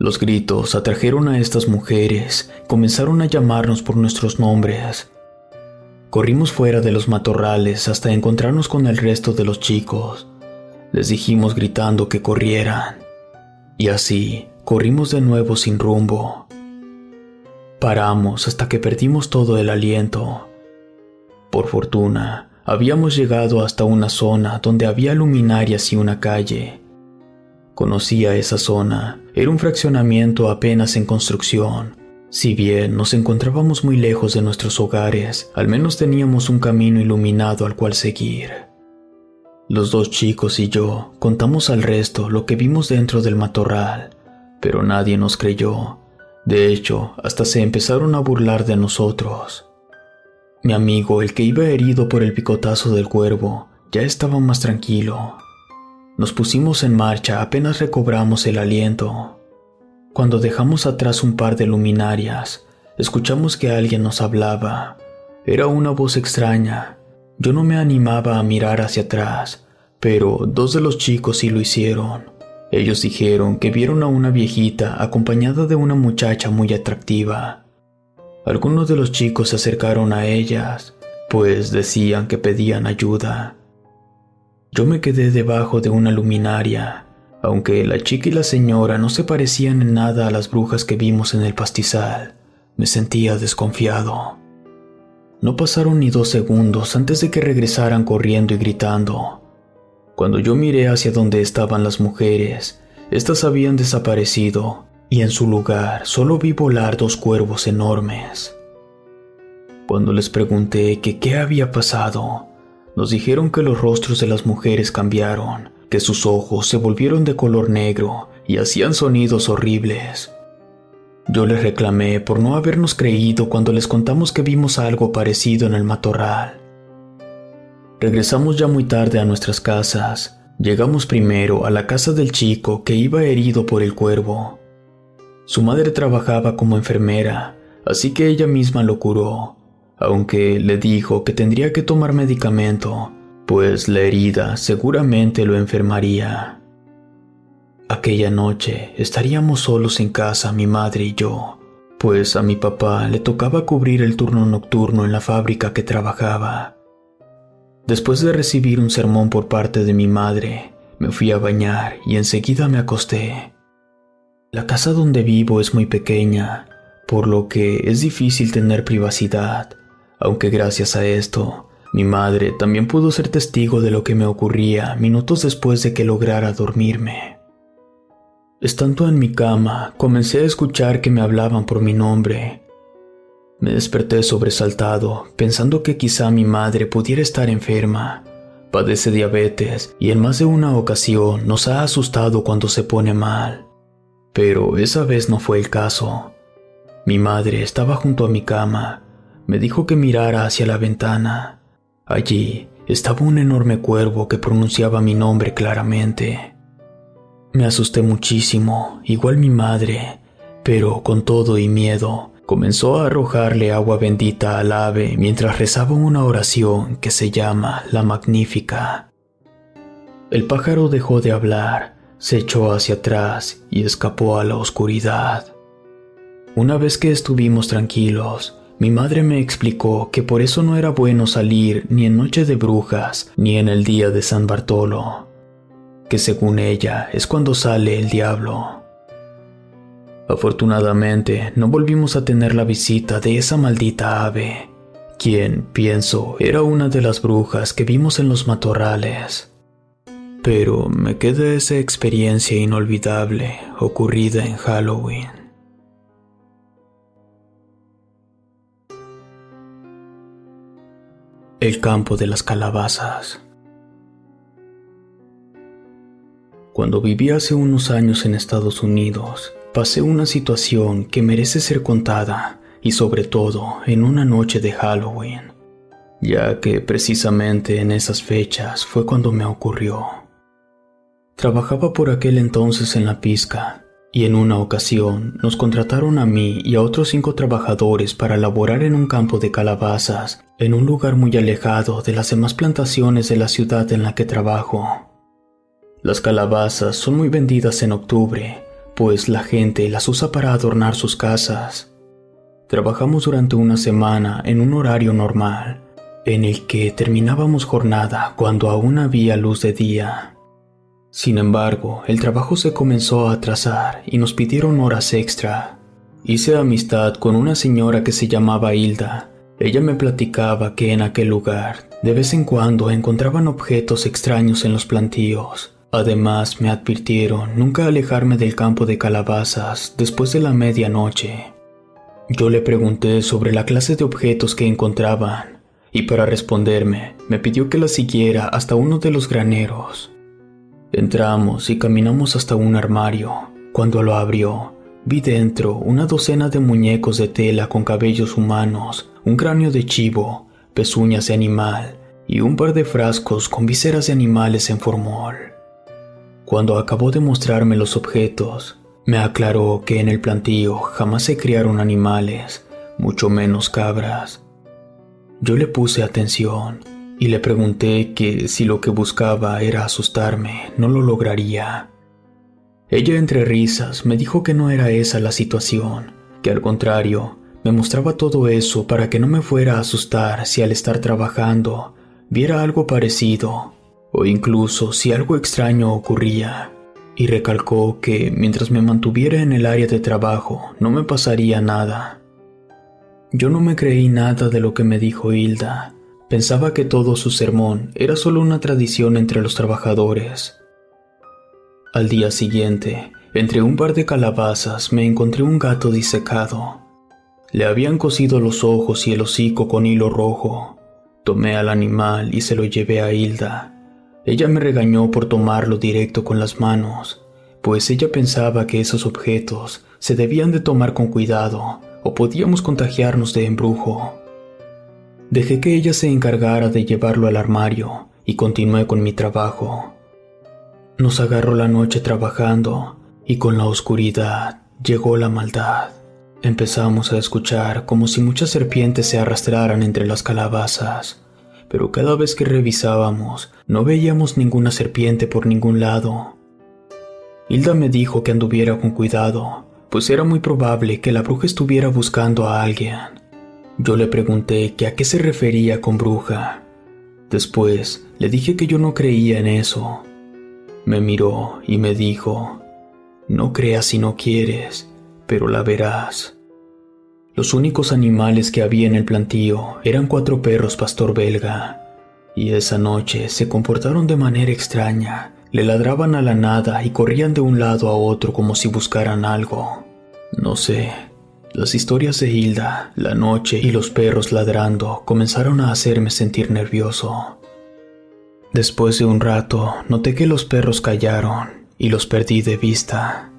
Los gritos atrajeron a estas mujeres, comenzaron a llamarnos por nuestros nombres. Corrimos fuera de los matorrales hasta encontrarnos con el resto de los chicos. Les dijimos gritando que corrieran. Y así, corrimos de nuevo sin rumbo. Paramos hasta que perdimos todo el aliento. Por fortuna, habíamos llegado hasta una zona donde había luminarias y una calle. Conocía esa zona, era un fraccionamiento apenas en construcción. Si bien nos encontrábamos muy lejos de nuestros hogares, al menos teníamos un camino iluminado al cual seguir. Los dos chicos y yo contamos al resto lo que vimos dentro del matorral, pero nadie nos creyó. De hecho, hasta se empezaron a burlar de nosotros. Mi amigo, el que iba herido por el picotazo del cuervo, ya estaba más tranquilo. Nos pusimos en marcha apenas recobramos el aliento. Cuando dejamos atrás un par de luminarias, escuchamos que alguien nos hablaba. Era una voz extraña. Yo no me animaba a mirar hacia atrás, pero dos de los chicos sí lo hicieron. Ellos dijeron que vieron a una viejita acompañada de una muchacha muy atractiva. Algunos de los chicos se acercaron a ellas, pues decían que pedían ayuda. Yo me quedé debajo de una luminaria, aunque la chica y la señora no se parecían en nada a las brujas que vimos en el pastizal. Me sentía desconfiado. No pasaron ni 2 segundos antes de que regresaran corriendo y gritando. Cuando yo miré hacia donde estaban las mujeres, estas habían desaparecido y en su lugar solo vi volar 2 cuervos enormes. Cuando les pregunté que qué había pasado, nos dijeron que los rostros de las mujeres cambiaron, que sus ojos se volvieron de color negro y hacían sonidos horribles. Yo les reclamé por no habernos creído cuando les contamos que vimos algo parecido en el matorral. Regresamos ya muy tarde a nuestras casas. Llegamos primero a la casa del chico que iba herido por el cuervo. Su madre trabajaba como enfermera, así que ella misma lo curó, aunque le dijo que tendría que tomar medicamento, pues la herida seguramente lo enfermaría. Aquella noche estaríamos solos en casa mi madre y yo, pues a mi papá le tocaba cubrir el turno nocturno en la fábrica que trabajaba. Después de recibir un sermón por parte de mi madre, me fui a bañar y enseguida me acosté. La casa donde vivo es muy pequeña, por lo que es difícil tener privacidad, aunque gracias a esto, mi madre también pudo ser testigo de lo que me ocurría minutos después de que lograra dormirme. Estando en mi cama, comencé a escuchar que me hablaban por mi nombre. Me desperté sobresaltado, pensando que quizá mi madre pudiera estar enferma. Padece diabetes y en más de una ocasión nos ha asustado cuando se pone mal. Pero esa vez no fue el caso. Mi madre estaba junto a mi cama. Me dijo que mirara hacia la ventana. Allí estaba un enorme cuervo que pronunciaba mi nombre claramente. Me asusté muchísimo, igual mi madre, pero con todo y miedo, comenzó a arrojarle agua bendita al ave mientras rezaba una oración que se llama La Magnífica. El pájaro dejó de hablar, se echó hacia atrás y escapó a la oscuridad. Una vez que estuvimos tranquilos, mi madre me explicó que por eso no era bueno salir ni en Noche de Brujas ni en el día de San Bartolo, que según ella es cuando sale el diablo. Afortunadamente, no volvimos a tener la visita de esa maldita ave, quien, pienso, era una de las brujas que vimos en los matorrales. Pero me queda esa experiencia inolvidable ocurrida en Halloween. El campo de las calabazas. Cuando viví hace unos años en Estados Unidos, pasé una situación que merece ser contada y sobre todo en una noche de Halloween, ya que precisamente en esas fechas fue cuando me ocurrió. Trabajaba por aquel entonces en la pizca y en una ocasión nos contrataron a mí y a otros 5 trabajadores para laborar en un campo de calabazas en un lugar muy alejado de las demás plantaciones de la ciudad en la que trabajo. Las calabazas son muy vendidas en octubre, pues la gente las usa para adornar sus casas. Trabajamos durante una semana en un horario normal, en el que terminábamos jornada cuando aún había luz de día. Sin embargo, el trabajo se comenzó a atrasar y nos pidieron horas extra. Hice amistad con una señora que se llamaba Hilda. Ella me platicaba que en aquel lugar, de vez en cuando encontraban objetos extraños en los plantíos. Además, me advirtieron nunca alejarme del campo de calabazas después de la medianoche. Yo le pregunté sobre la clase de objetos que encontraban, y para responderme, me pidió que la siguiera hasta uno de los graneros. Entramos y caminamos hasta un armario. Cuando lo abrió, vi dentro una docena de muñecos de tela con cabellos humanos, un cráneo de chivo, pezuñas de animal y un par de frascos con vísceras de animales en formol. Cuando acabó de mostrarme los objetos, me aclaró que en el plantío jamás se criaron animales, mucho menos cabras. Yo le puse atención y le pregunté que si lo que buscaba era asustarme, no lo lograría. Ella, entre risas, me dijo que no era esa la situación, que al contrario, me mostraba todo eso para que no me fuera a asustar si al estar trabajando viera algo parecido, o incluso si algo extraño ocurría, y recalcó que mientras me mantuviera en el área de trabajo no me pasaría nada. Yo no me creí nada de lo que me dijo Hilda. Pensaba que todo su sermón era solo una tradición entre los trabajadores. Al día siguiente, entre un par de calabazas me encontré un gato disecado. Le habían cosido los ojos y el hocico con hilo rojo. Tomé al animal y se lo llevé a Hilda. Ella me regañó por tomarlo directo con las manos, pues ella pensaba que esos objetos se debían de tomar con cuidado o podíamos contagiarnos de embrujo. Dejé que ella se encargara de llevarlo al armario y continué con mi trabajo. Nos agarró la noche trabajando y con la oscuridad llegó la maldad. Empezamos a escuchar como si muchas serpientes se arrastraran entre las calabazas, pero cada vez que revisábamos no veíamos ninguna serpiente por ningún lado. Hilda me dijo que anduviera con cuidado, pues era muy probable que la bruja estuviera buscando a alguien. Yo le pregunté que a qué se refería con bruja. Después le dije que yo no creía en eso. Me miró y me dijo: «No creas si no quieres, pero la verás». Los únicos animales que había en el plantío eran 4 perros pastor belga, y esa noche se comportaron de manera extraña. Le ladraban a la nada y corrían de un lado a otro como si buscaran algo. No sé, las historias de Hilda, la noche y los perros ladrando comenzaron a hacerme sentir nervioso. Después de un rato, noté que los perros callaron y los perdí de vista.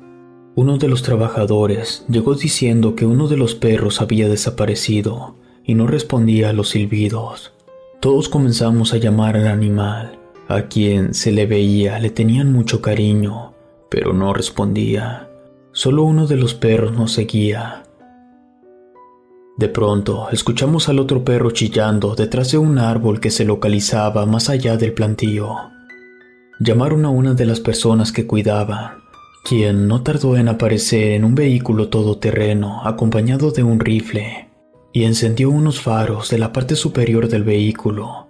Uno de los trabajadores llegó diciendo que uno de los perros había desaparecido y no respondía a los silbidos. Todos comenzamos a llamar al animal, a quien se le veía le tenían mucho cariño, pero no respondía. Solo uno de los perros nos seguía. De pronto, escuchamos al otro perro chillando detrás de un árbol que se localizaba más allá del plantío. Llamaron a una de las personas que cuidaban, quien no tardó en aparecer en un vehículo todoterreno acompañado de un rifle, y encendió unos faros de la parte superior del vehículo.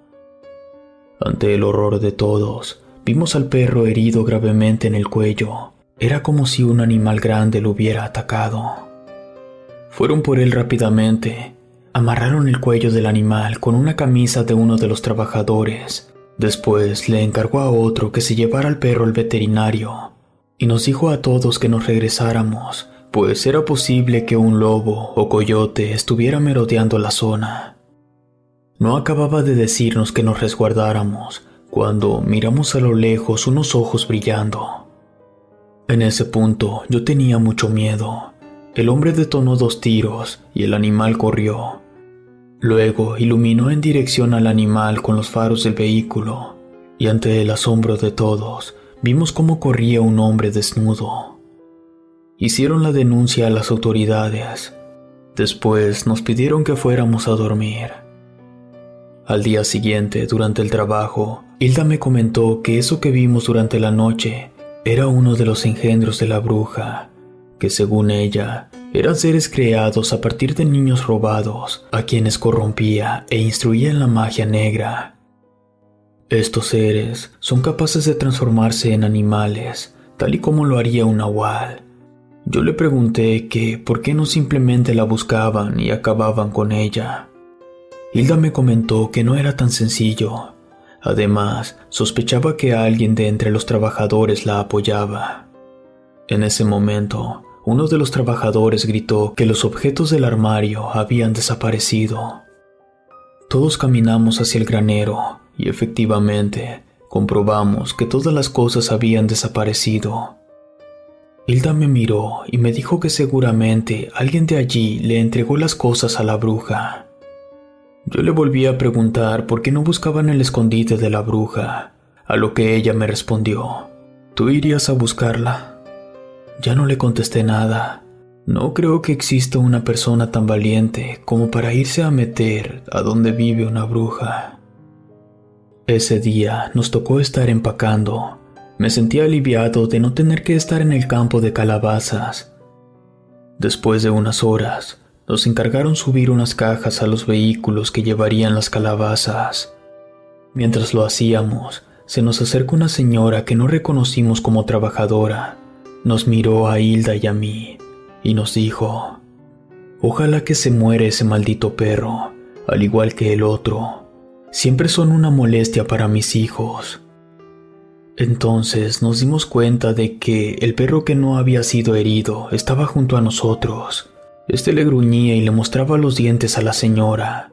Ante el horror de todos, vimos al perro herido gravemente en el cuello. Era como si un animal grande lo hubiera atacado. Fueron por él rápidamente. Amarraron el cuello del animal con una camisa de uno de los trabajadores. Después le encargó a otro que se llevara al perro al veterinario y nos dijo a todos que nos regresáramos, pues era posible que un lobo o coyote estuviera merodeando la zona. No acababa de decirnos que nos resguardáramos cuando miramos a lo lejos unos ojos brillando. En ese punto yo tenía mucho miedo. El hombre detonó 2 tiros y el animal corrió. Luego iluminó en dirección al animal con los faros del vehículo, y ante el asombro de todos, vimos cómo corría un hombre desnudo. Hicieron la denuncia a las autoridades. Después nos pidieron que fuéramos a dormir. Al día siguiente, durante el trabajo, Hilda me comentó que eso que vimos durante la noche era uno de los engendros de la bruja, que según ella eran seres creados a partir de niños robados, a quienes corrompía e instruía en la magia negra. Estos seres son capaces de transformarse en animales, tal y como lo haría un nahual. Yo le pregunté que por qué no simplemente la buscaban y acababan con ella. Hilda me comentó que no era tan sencillo. Además, sospechaba que alguien de entre los trabajadores la apoyaba. En ese momento, uno de los trabajadores gritó que los objetos del armario habían desaparecido. Todos caminamos hacia el granero y efectivamente comprobamos que todas las cosas habían desaparecido. Hilda me miró y me dijo que seguramente alguien de allí le entregó las cosas a la bruja. Yo le volví a preguntar por qué no buscaban el escondite de la bruja, a lo que ella me respondió: ¿tú irías a buscarla? Ya no le contesté nada. No creo que exista una persona tan valiente como para irse a meter a donde vive una bruja. Ese día nos tocó estar empacando. Me sentí aliviado de no tener que estar en el campo de calabazas. Después de unas horas, nos encargaron subir unas cajas a los vehículos que llevarían las calabazas. Mientras lo hacíamos, se nos acercó una señora que no reconocimos como trabajadora. Nos miró a Hilda y a mí y nos dijo: ojalá que se muere ese maldito perro, al igual que el otro. Siempre son una molestia para mis hijos. Entonces nos dimos cuenta de que el perro que no había sido herido estaba junto a nosotros. Este le gruñía y le mostraba los dientes a la señora.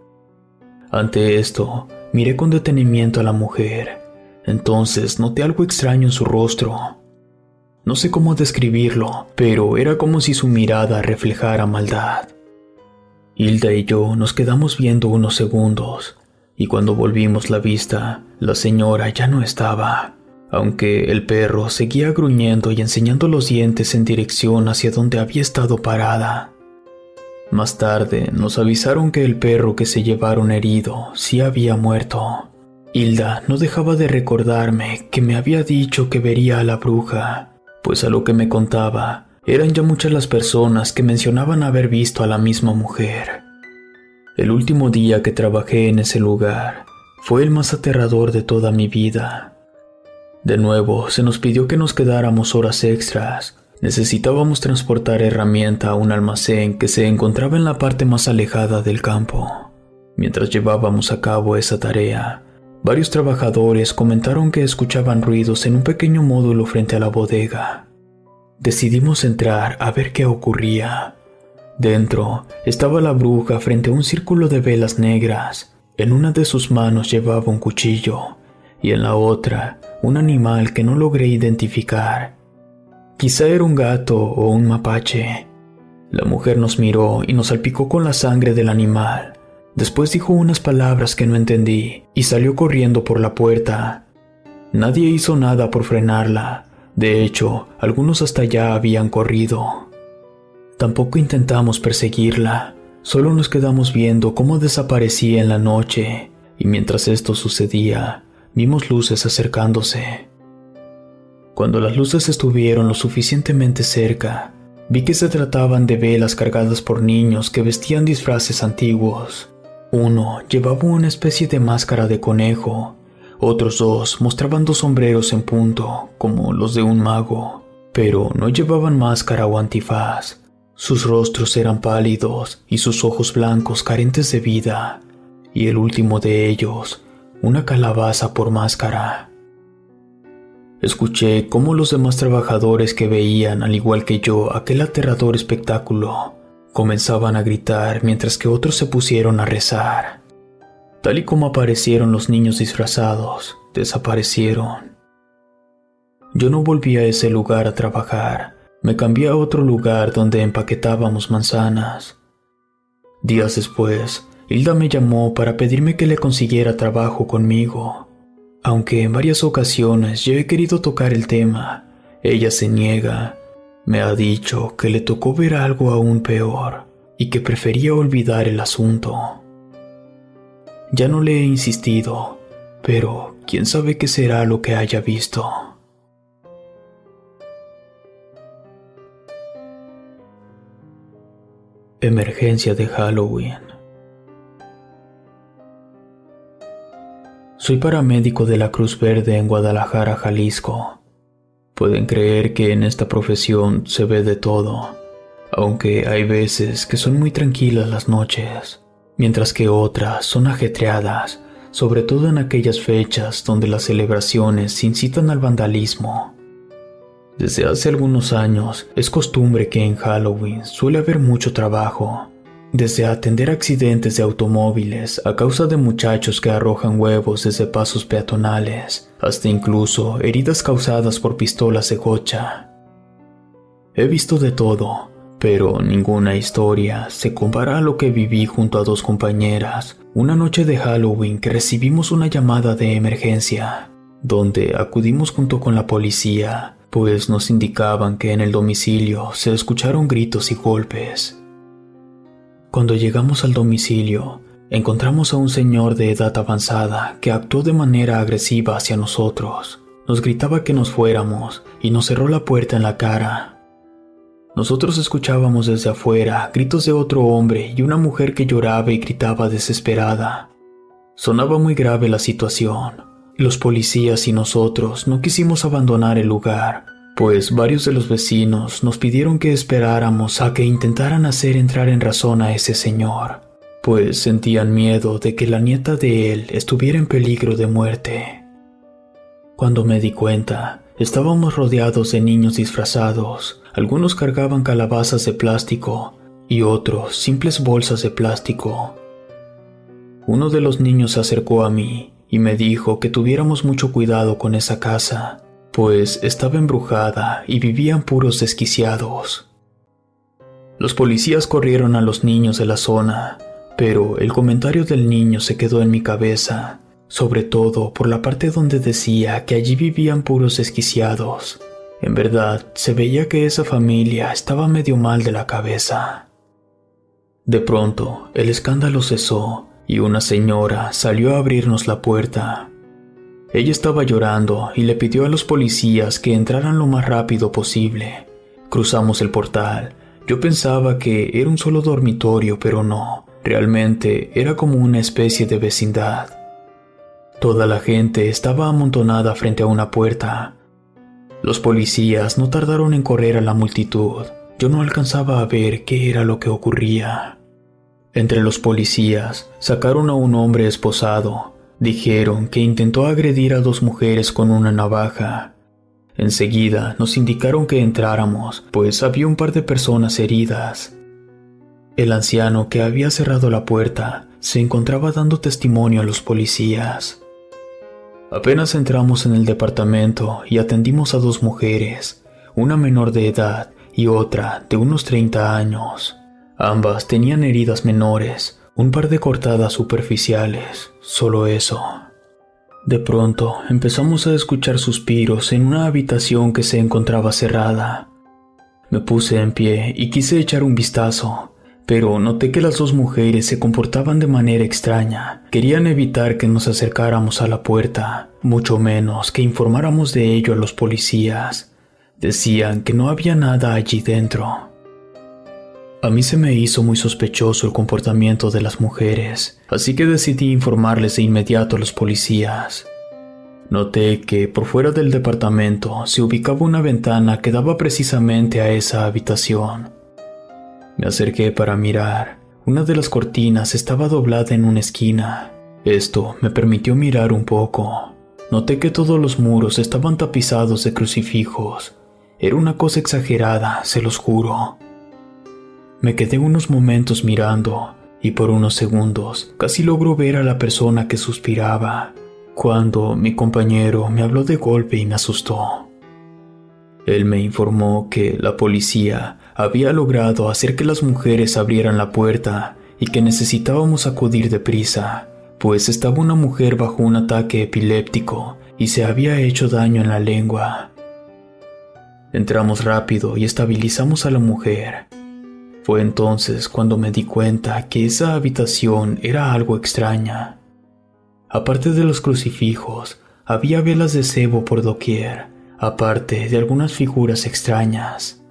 Ante esto, miré con detenimiento a la mujer. Entonces noté algo extraño en su rostro. No sé cómo describirlo, pero era como si su mirada reflejara maldad. Hilda y yo nos quedamos viendo unos segundos, y cuando volvimos la vista, la señora ya no estaba, aunque el perro seguía gruñendo y enseñando los dientes en dirección hacia donde había estado parada. Más tarde nos avisaron que el perro que se llevaron herido sí había muerto. Hilda no dejaba de recordarme que me había dicho que vería a la bruja, pues a lo que me contaba, eran ya muchas las personas que mencionaban haber visto a la misma mujer. El último día que trabajé en ese lugar fue el más aterrador de toda mi vida. De nuevo, se nos pidió que nos quedáramos horas extras. Necesitábamos transportar herramienta a un almacén que se encontraba en la parte más alejada del campo. Mientras llevábamos a cabo esa tarea, varios trabajadores comentaron que escuchaban ruidos en un pequeño módulo frente a la bodega. Decidimos entrar a ver qué ocurría. Dentro estaba la bruja frente a un círculo de velas negras. En una de sus manos llevaba un cuchillo y en la otra un animal que no logré identificar. Quizá era un gato o un mapache. La mujer nos miró y nos salpicó con la sangre del animal. Después dijo unas palabras que no entendí y salió corriendo por la puerta. Nadie hizo nada por frenarla. De hecho, algunos hasta allá habían corrido. Tampoco intentamos perseguirla. Solo nos quedamos viendo cómo desaparecía en la noche, y mientras esto sucedía, vimos luces acercándose. Cuando las luces estuvieron lo suficientemente cerca, vi que se trataban de velas cargadas por niños que vestían disfraces antiguos. Uno llevaba una especie de máscara de conejo. Otros dos mostraban dos sombreros en punto, como los de un mago, pero no llevaban máscara o antifaz. Sus rostros eran pálidos y sus ojos blancos carentes de vida, y el último de ellos, una calabaza por máscara. Escuché cómo los demás trabajadores que veían, al igual que yo, aquel aterrador espectáculo, comenzaban a gritar mientras que otros se pusieron a rezar. Tal y como aparecieron los niños disfrazados, desaparecieron. Yo no volví a ese lugar a trabajar. Me cambié a otro lugar donde empaquetábamos manzanas. Días después, Hilda me llamó para pedirme que le consiguiera trabajo conmigo. Aunque en varias ocasiones yo he querido tocar el tema, ella se niega. Me ha dicho que le tocó ver algo aún peor y que prefería olvidar el asunto. Ya no le he insistido, pero quién sabe qué será lo que haya visto. Emergencia de Halloween. Soy paramédico de la Cruz Verde en Guadalajara, Jalisco. Pueden creer que en esta profesión se ve de todo, aunque hay veces que son muy tranquilas las noches, mientras que otras son ajetreadas, sobre todo en aquellas fechas donde las celebraciones incitan al vandalismo. Desde hace algunos años es costumbre que en Halloween suele haber mucho trabajo, desde atender accidentes de automóviles a causa de muchachos que arrojan huevos desde pasos peatonales, hasta incluso heridas causadas por pistolas de gocha. He visto de todo, pero ninguna historia se compara a lo que viví junto a dos compañeras una noche de Halloween que recibimos una llamada de emergencia, donde acudimos junto con la policía, pues nos indicaban que en el domicilio se escucharon gritos y golpes. Cuando llegamos al domicilio, encontramos a un señor de edad avanzada que actuó de manera agresiva hacia nosotros. Nos gritaba que nos fuéramos y nos cerró la puerta en la cara. Nosotros escuchábamos desde afuera gritos de otro hombre y una mujer que lloraba y gritaba desesperada. Sonaba muy grave la situación. Los policías y nosotros no quisimos abandonar el lugar, pues varios de los vecinos nos pidieron que esperáramos a que intentaran hacer entrar en razón a ese señor, pues sentían miedo de que la nieta de él estuviera en peligro de muerte. Cuando me di cuenta, estábamos rodeados de niños disfrazados. Algunos cargaban calabazas de plástico y otros simples bolsas de plástico. Uno de los niños se acercó a mí y me dijo que tuviéramos mucho cuidado con esa casa, pues estaba embrujada y vivían puros desquiciados. Los policías corrieron a los niños de la zona, pero el comentario del niño se quedó en mi cabeza, sobre todo por la parte donde decía que allí vivían puros desquiciados. En verdad, se veía que esa familia estaba medio mal de la cabeza. De pronto, el escándalo cesó y una señora salió a abrirnos la puerta. Ella estaba llorando y le pidió a los policías que entraran lo más rápido posible. Cruzamos el portal. Yo pensaba que era un solo dormitorio, pero no. Realmente era como una especie de vecindad. Toda la gente estaba amontonada frente a una puerta. Los policías no tardaron en correr a la multitud. Yo no alcanzaba a ver qué era lo que ocurría. Entre los policías sacaron a un hombre esposado. Dijeron que intentó agredir a dos mujeres con una navaja. Enseguida nos indicaron que entráramos, pues había un par de personas heridas. El anciano que había cerrado la puerta se encontraba dando testimonio a los policías. Apenas entramos en el departamento y atendimos a dos mujeres, una menor de edad y otra de unos 30 años. Ambas tenían heridas menores, un par de cortadas superficiales, solo eso. De pronto empezamos a escuchar suspiros en una habitación que se encontraba cerrada. Me puse en pie y quise echar un vistazo, pero noté que las dos mujeres se comportaban de manera extraña. Querían evitar que nos acercáramos a la puerta, mucho menos que informáramos de ello a los policías. Decían que no había nada allí dentro. A mí se me hizo muy sospechoso el comportamiento de las mujeres, así que decidí informarles de inmediato a los policías. Noté que por fuera del departamento se ubicaba una ventana que daba precisamente a esa habitación. Me acerqué para mirar. Una de las cortinas estaba doblada en una esquina. Esto me permitió mirar un poco. Noté que todos los muros estaban tapizados de crucifijos. Era una cosa exagerada, se los juro. Me quedé unos momentos mirando y por unos segundos casi logro ver a la persona que suspiraba, cuando mi compañero me habló de golpe y me asustó. Él me informó que la policía había logrado hacer que las mujeres abrieran la puerta y que necesitábamos acudir deprisa, pues estaba una mujer bajo un ataque epiléptico y se había hecho daño en la lengua. Entramos rápido y estabilizamos a la mujer. Fue entonces cuando me di cuenta que esa habitación era algo extraña. Aparte de los crucifijos, había velas de cebo por doquier, aparte de algunas figuras extrañas.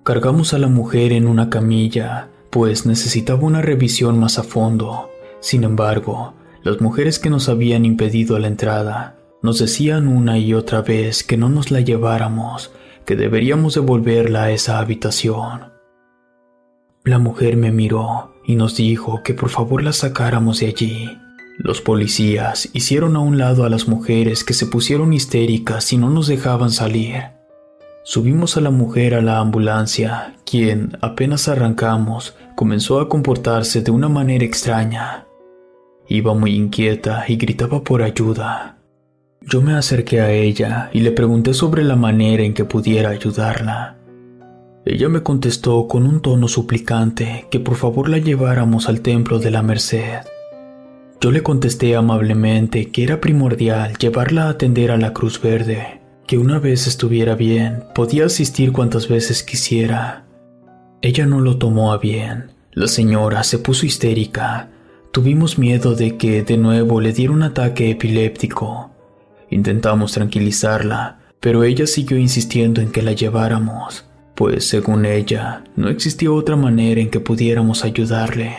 Cargamos a la mujer en una camilla, pues necesitaba una revisión más a fondo. Sin embargo, las mujeres que nos habían impedido la entrada nos decían una y otra vez que no nos la lleváramos, que deberíamos devolverla a esa habitación. La mujer me miró y nos dijo que por favor la sacáramos de allí. Los policías hicieron a un lado a las mujeres que se pusieron histéricas y no nos dejaban salir. Subimos a la mujer a la ambulancia, quien, apenas arrancamos, comenzó a comportarse de una manera extraña. Iba muy inquieta y gritaba por ayuda. Yo me acerqué a ella y le pregunté sobre la manera en que pudiera ayudarla. Ella me contestó con un tono suplicante que por favor la lleváramos al templo de la Merced. Yo le contesté amablemente que era primordial llevarla a atender a la Cruz Verde, que una vez estuviera bien, podía asistir cuantas veces quisiera. Ella no lo tomó a bien. La señora se puso histérica. Tuvimos miedo de que de nuevo le diera un ataque epiléptico. Intentamos tranquilizarla, pero ella siguió insistiendo en que la lleváramos, pues según ella, no existía otra manera en que pudiéramos ayudarle.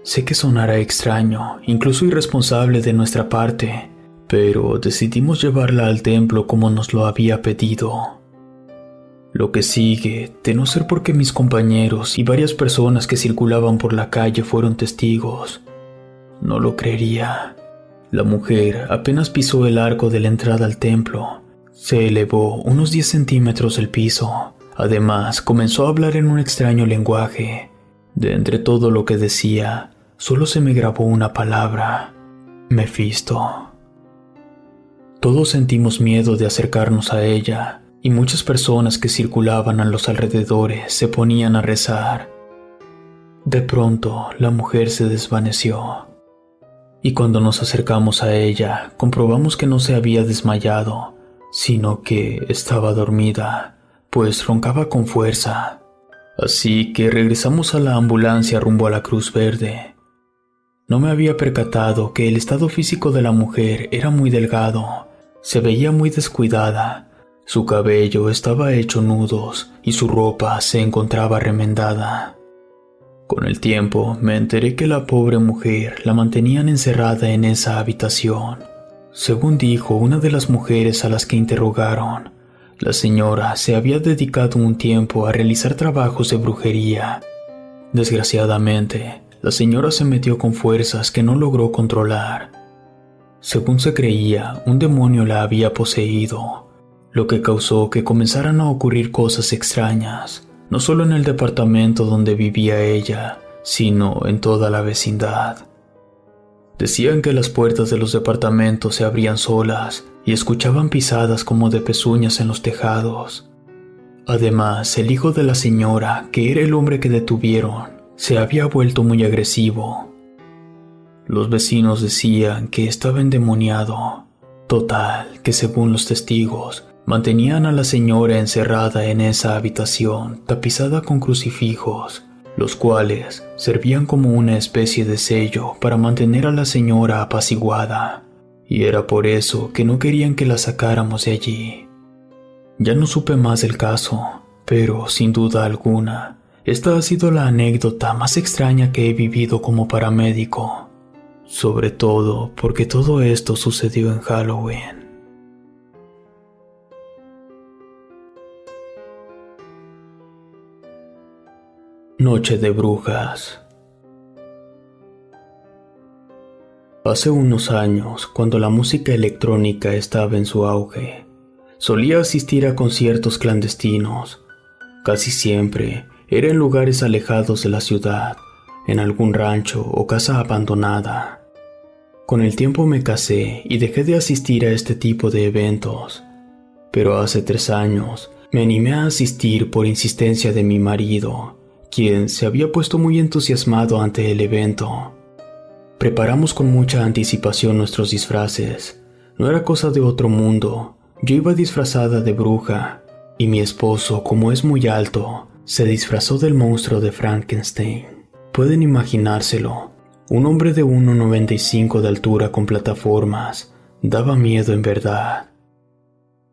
Sé que sonará extraño, incluso irresponsable de nuestra parte, pero decidimos llevarla al templo como nos lo había pedido. Lo que sigue, de no ser porque mis compañeros y varias personas que circulaban por la calle fueron testigos, no lo creería. La mujer apenas pisó el arco de la entrada al templo. Se elevó unos 10 centímetros del piso. Además, comenzó a hablar en un extraño lenguaje. De entre todo lo que decía, solo se me grabó una palabra: Mefisto. Todos sentimos miedo de acercarnos a ella, y muchas personas que circulaban a los alrededores se ponían a rezar. De pronto, la mujer se desvaneció, y cuando nos acercamos a ella, comprobamos que no se había desmayado, sino que estaba dormida, pues roncaba con fuerza. Así que regresamos a la ambulancia rumbo a la Cruz Verde. No me había percatado que el estado físico de la mujer era muy delgado, se veía muy descuidada, su cabello estaba hecho nudos y su ropa se encontraba remendada. Con el tiempo me enteré que la pobre mujer la mantenían encerrada en esa habitación. Según dijo una de las mujeres a las que interrogaron, la señora se había dedicado un tiempo a realizar trabajos de brujería. Desgraciadamente, la señora se metió con fuerzas que no logró controlar. Según se creía, un demonio la había poseído, lo que causó que comenzaran a ocurrir cosas extrañas, no solo en el departamento donde vivía ella, sino en toda la vecindad. Decían que las puertas de los departamentos se abrían solas y escuchaban pisadas como de pezuñas en los tejados. Además, el hijo de la señora, que era el hombre que detuvieron, se había vuelto muy agresivo. Los vecinos decían que estaba endemoniado. Total, que según los testigos, mantenían a la señora encerrada en esa habitación tapizada con crucifijos, los cuales servían como una especie de sello para mantener a la señora apaciguada, y era por eso que no querían que la sacáramos de allí. Ya no supe más del caso, pero sin duda alguna, esta ha sido la anécdota más extraña que he vivido como paramédico, sobre todo porque todo esto sucedió en Halloween. Noche de brujas. Hace unos años, cuando la música electrónica estaba en su auge, solía asistir a conciertos clandestinos. Casi siempre era en lugares alejados de la ciudad, en algún rancho o casa abandonada. Con el tiempo me casé y dejé de asistir a este tipo de eventos, pero hace 3 años me animé a asistir por insistencia de mi marido, quien se había puesto muy entusiasmado ante el evento. Preparamos con mucha anticipación nuestros disfraces. No era cosa de otro mundo. Yo iba disfrazada de bruja, y mi esposo, como es muy alto, se disfrazó del monstruo de Frankenstein. Pueden imaginárselo, un hombre de 1,95 de altura con plataformas. Daba miedo en verdad.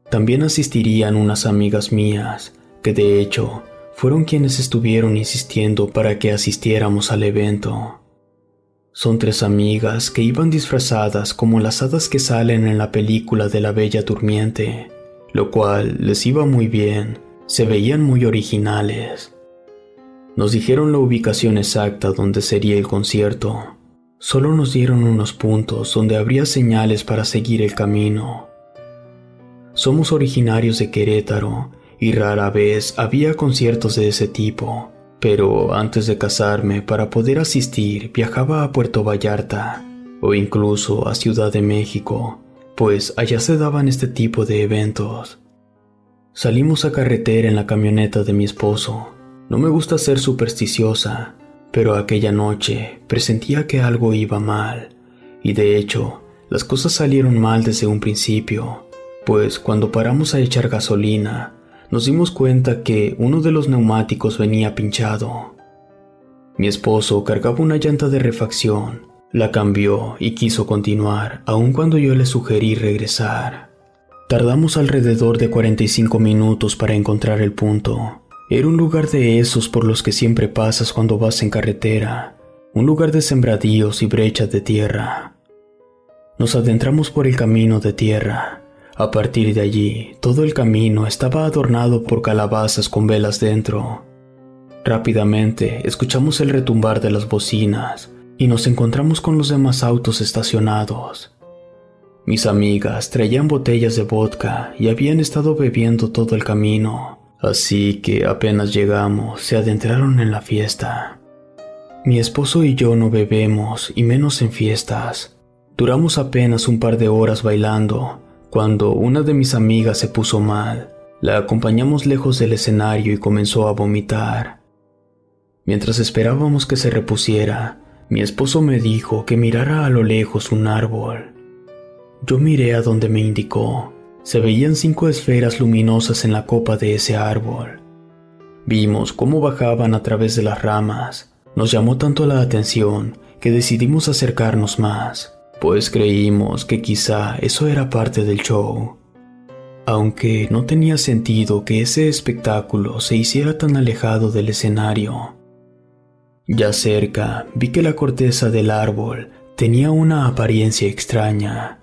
También asistirían unas amigas mías, que de hecho fueron quienes estuvieron insistiendo para que asistiéramos al evento. Son 3 amigas que iban disfrazadas como las hadas que salen en la película de la Bella Durmiente, lo cual les iba muy bien, se veían muy originales. Nos dijeron la ubicación exacta donde sería el concierto. Solo nos dieron unos puntos donde habría señales para seguir el camino. Somos originarios de Querétaro y rara vez había conciertos de ese tipo, pero antes de casarme, para poder asistir, viajaba a Puerto Vallarta o incluso a Ciudad de México, pues allá se daban este tipo de eventos. Salimos a carretera en la camioneta de mi esposo. No me gusta ser supersticiosa, pero aquella noche presentía que algo iba mal, y de hecho, las cosas salieron mal desde un principio, pues cuando paramos a echar gasolina, nos dimos cuenta que uno de los neumáticos venía pinchado. Mi esposo cargaba una llanta de refacción, la cambió y quiso continuar, aun cuando yo le sugerí regresar. Tardamos alrededor de 45 minutos para encontrar el punto. Era un lugar de esos por los que siempre pasas cuando vas en carretera, un lugar de sembradíos y brechas de tierra. Nos adentramos por el camino de tierra. A partir de allí, todo el camino estaba adornado por calabazas con velas dentro. Rápidamente escuchamos el retumbar de las bocinas y nos encontramos con los demás autos estacionados. Mis amigas traían botellas de vodka y habían estado bebiendo todo el camino, así que apenas llegamos se adentraron en la fiesta. Mi esposo y yo no bebemos y menos en fiestas. Duramos apenas un par de horas bailando, cuando una de mis amigas se puso mal. La acompañamos lejos del escenario y comenzó a vomitar. Mientras esperábamos que se repusiera, mi esposo me dijo que mirara a lo lejos un árbol. Yo miré a donde me indicó. Se veían 5 esferas luminosas en la copa de ese árbol. Vimos cómo bajaban a través de las ramas. Nos llamó tanto la atención que decidimos acercarnos más, pues creímos que quizá eso era parte del show. Aunque no tenía sentido que ese espectáculo se hiciera tan alejado del escenario. Ya cerca, vi que la corteza del árbol tenía una apariencia extraña.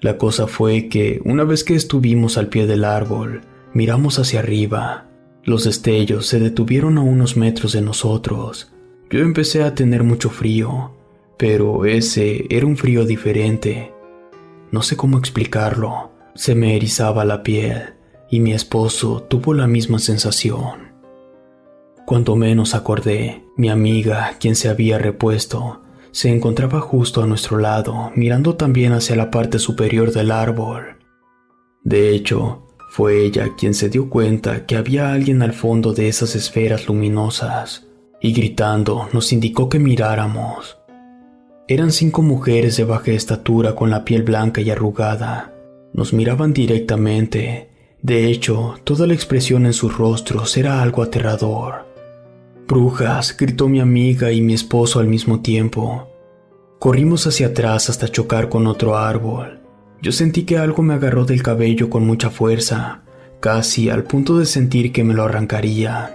La cosa fue que, una vez que estuvimos al pie del árbol, miramos hacia arriba. Los destellos se detuvieron a unos metros de nosotros. Yo empecé a tener mucho frío, pero ese era un frío diferente. No sé cómo explicarlo. Se me erizaba la piel, y mi esposo tuvo la misma sensación. Cuando menos acordé, mi amiga, quien se había repuesto, se encontraba justo a nuestro lado, mirando también hacia la parte superior del árbol. De hecho, fue ella quien se dio cuenta que había alguien al fondo de esas esferas luminosas, y gritando nos indicó que miráramos. Eran 5 mujeres de baja estatura con la piel blanca y arrugada. Nos miraban directamente. De hecho, toda la expresión en sus rostros era algo aterrador. «¡Brujas!», gritó mi amiga y mi esposo al mismo tiempo. Corrimos hacia atrás hasta chocar con otro árbol. Yo sentí que algo me agarró del cabello con mucha fuerza, casi al punto de sentir que me lo arrancarían.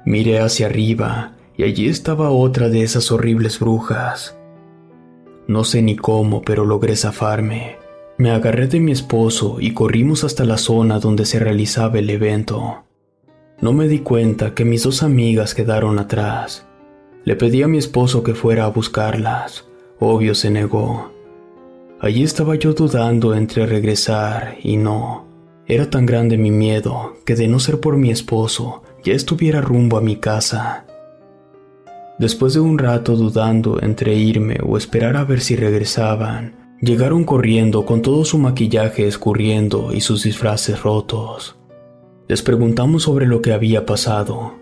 Miré hacia arriba y allí estaba otra de esas horribles brujas. No sé ni cómo, pero logré zafarme. Me agarré de mi esposo y corrimos hasta la zona donde se realizaba el evento. No me di cuenta que mis 2 amigas quedaron atrás. Le pedí a mi esposo que fuera a buscarlas. Obvio se negó. Allí estaba yo dudando entre regresar y no. Era tan grande mi miedo que de no ser por mi esposo, ya estuviera rumbo a mi casa. Después de un rato dudando entre irme o esperar a ver si regresaban, llegaron corriendo con todo su maquillaje escurriendo y sus disfraces rotos. Les preguntamos sobre lo que había pasado.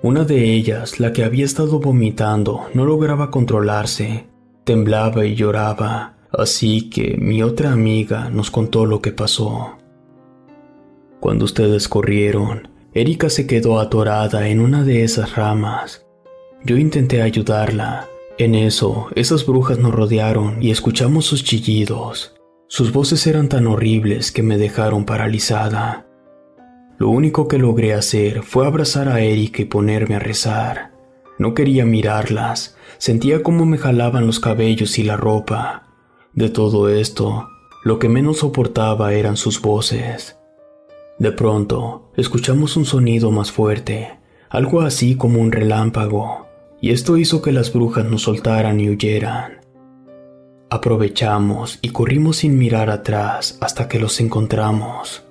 Una de ellas, la que había estado vomitando, no lograba controlarse, temblaba y lloraba, así que mi otra amiga nos contó lo que pasó. Cuando ustedes corrieron, Erika se quedó atorada en una de esas ramas. Yo intenté ayudarla. En eso, esas brujas nos rodearon y escuchamos sus chillidos. Sus voces eran tan horribles que me dejaron paralizada. Lo único que logré hacer fue abrazar a Erika y ponerme a rezar. No quería mirarlas, sentía cómo me jalaban los cabellos y la ropa. De todo esto, lo que menos soportaba eran sus voces. De pronto, escuchamos un sonido más fuerte, algo así como un relámpago, y esto hizo que las brujas nos soltaran y huyeran. Aprovechamos y corrimos sin mirar atrás hasta que los encontramos.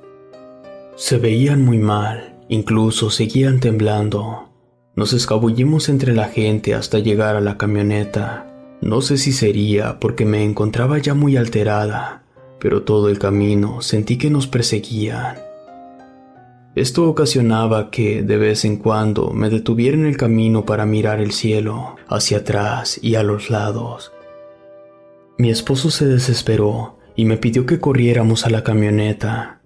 Se veían muy mal, incluso seguían temblando. Nos escabullimos entre la gente hasta llegar a la camioneta. No sé si sería porque me encontraba ya muy alterada, pero todo el camino sentí que nos perseguían. Esto ocasionaba que, de vez en cuando, me detuviera en el camino para mirar el cielo, hacia atrás y a los lados. Mi esposo se desesperó y me pidió que corriéramos a la camioneta.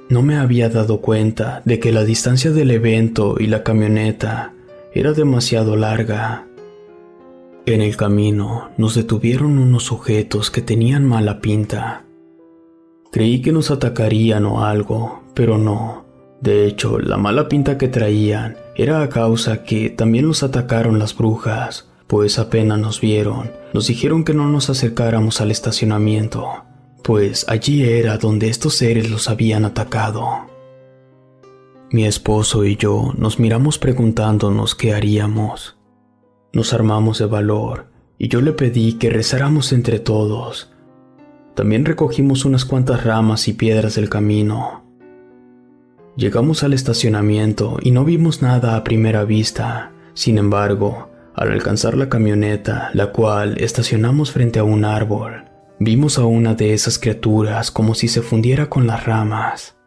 No me había dado cuenta de que la distancia del evento y la camioneta era demasiado larga. En el camino nos detuvieron unos sujetos que tenían mala pinta. Creí que nos atacarían o algo, pero no. De hecho, la mala pinta que traían era a causa que también los atacaron las brujas, pues apenas nos vieron, nos dijeron que no nos acercáramos al estacionamiento, pues allí era donde estos seres los habían atacado. Mi esposo y yo nos miramos preguntándonos qué haríamos. Nos armamos de valor y yo le pedí que rezáramos entre todos. También recogimos unas cuantas ramas y piedras del camino. Llegamos al estacionamiento y no vimos nada a primera vista. Sin embargo, al alcanzar la camioneta, la cual estacionamos frente a un árbol, vimos a una de esas criaturas como si se fundiera con las ramas.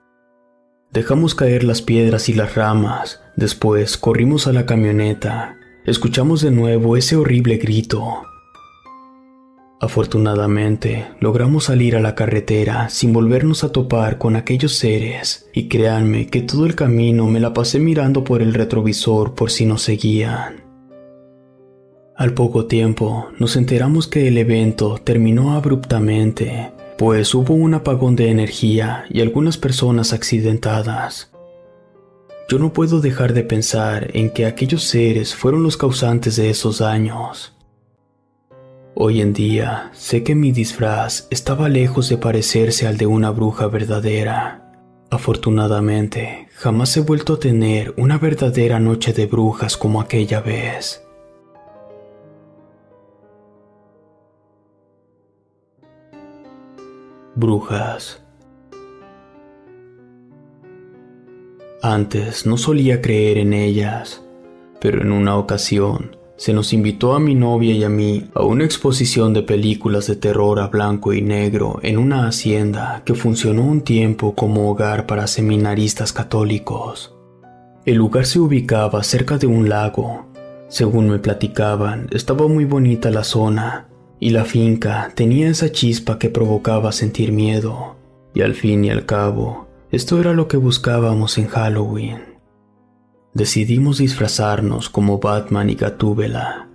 Dejamos caer las piedras y las ramas, después corrimos a la camioneta. Escuchamos de nuevo ese horrible grito. Afortunadamente, logramos salir a la carretera sin volvernos a topar con aquellos seres, y créanme que todo el camino me la pasé mirando por el retrovisor por si nos seguían. Al poco tiempo, nos enteramos que el evento terminó abruptamente, pues hubo un apagón de energía y algunas personas accidentadas. Yo no puedo dejar de pensar en que aquellos seres fueron los causantes de esos daños. Hoy en día, sé que mi disfraz estaba lejos de parecerse al de una bruja verdadera. Afortunadamente, jamás he vuelto a tener una verdadera noche de brujas como aquella vez. Brujas. Antes no solía creer en ellas, pero en una ocasión se nos invitó a mi novia y a mí a una exposición de películas de terror a blanco y negro en una hacienda que funcionó un tiempo como hogar para seminaristas católicos. El lugar se ubicaba cerca de un lago. Según me platicaban, estaba muy bonita la zona, y la finca tenía esa chispa que provocaba sentir miedo. Y al fin y al cabo, esto era lo que buscábamos en Halloween. Decidimos disfrazarnos como Batman y Gatúbela.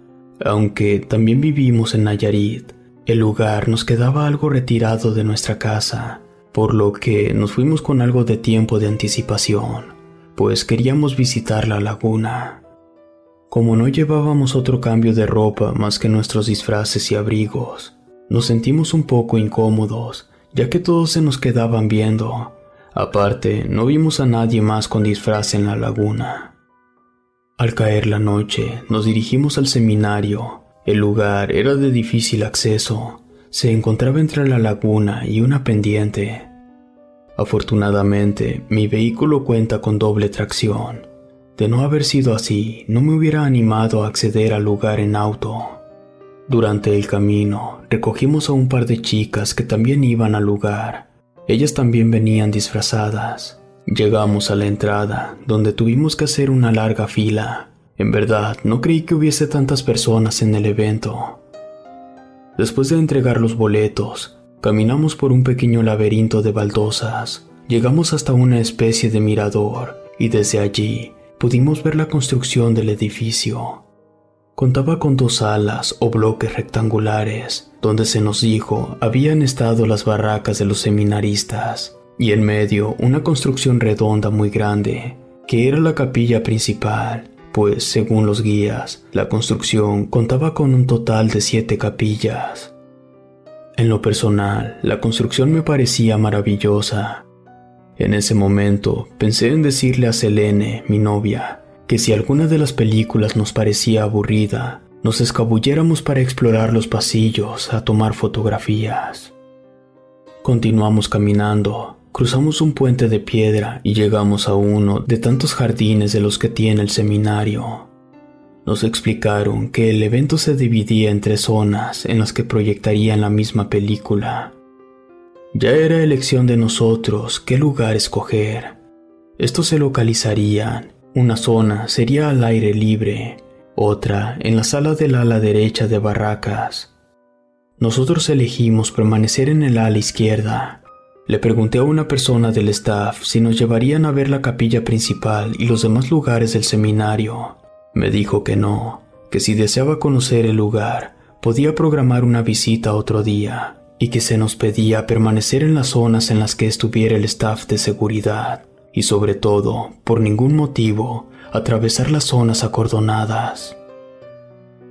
Aunque también vivimos en Nayarit, el lugar nos quedaba algo retirado de nuestra casa, por lo que nos fuimos con algo de tiempo de anticipación, pues queríamos visitar la laguna. Como no llevábamos otro cambio de ropa más que nuestros disfraces y abrigos, nos sentimos un poco incómodos, ya que todos se nos quedaban viendo. Aparte, no vimos a nadie más con disfraz en la laguna. Al caer la noche, nos dirigimos al seminario. El lugar era de difícil acceso. Se encontraba entre la laguna y una pendiente. Afortunadamente, mi vehículo cuenta con doble tracción. De no haber sido así, no me hubiera animado a acceder al lugar en auto. Durante el camino, recogimos a un par de chicas que también iban al lugar. Ellas también venían disfrazadas. Llegamos a la entrada, donde tuvimos que hacer una larga fila. En verdad, no creí que hubiese tantas personas en el evento. Después de entregar los boletos, caminamos por un pequeño laberinto de baldosas. Llegamos hasta una especie de mirador, y desde allí pudimos ver la construcción del edificio. Contaba con 2 salas o bloques rectangulares, donde se nos dijo habían estado las barracas de los seminaristas. y en medio una construcción redonda muy grande, que era la capilla principal, pues según los guías, la construcción contaba con un total de 7 capillas. En lo personal, la construcción me parecía maravillosa. En ese momento pensé en decirle a Selene, mi novia, que si alguna de las películas nos parecía aburrida, nos escabulliéramos para explorar los pasillos a tomar fotografías. Continuamos caminando, cruzamos un puente de piedra y llegamos a uno de tantos jardines de los que tiene el seminario. Nos explicaron que el evento se dividía en 3 zonas en las que proyectarían la misma película. Ya era elección de nosotros qué lugar escoger. Estos se localizarían. Una zona sería al aire libre, otra en la sala del ala derecha de Barracas. Nosotros elegimos permanecer en el ala izquierda. Le pregunté a una persona del staff si nos llevarían a ver la capilla principal y los demás lugares del seminario. Me dijo que no, que si deseaba conocer el lugar, podía programar una visita otro día, y que se nos pedía permanecer en las zonas en las que estuviera el staff de seguridad, y sobre todo, por ningún motivo, atravesar las zonas acordonadas.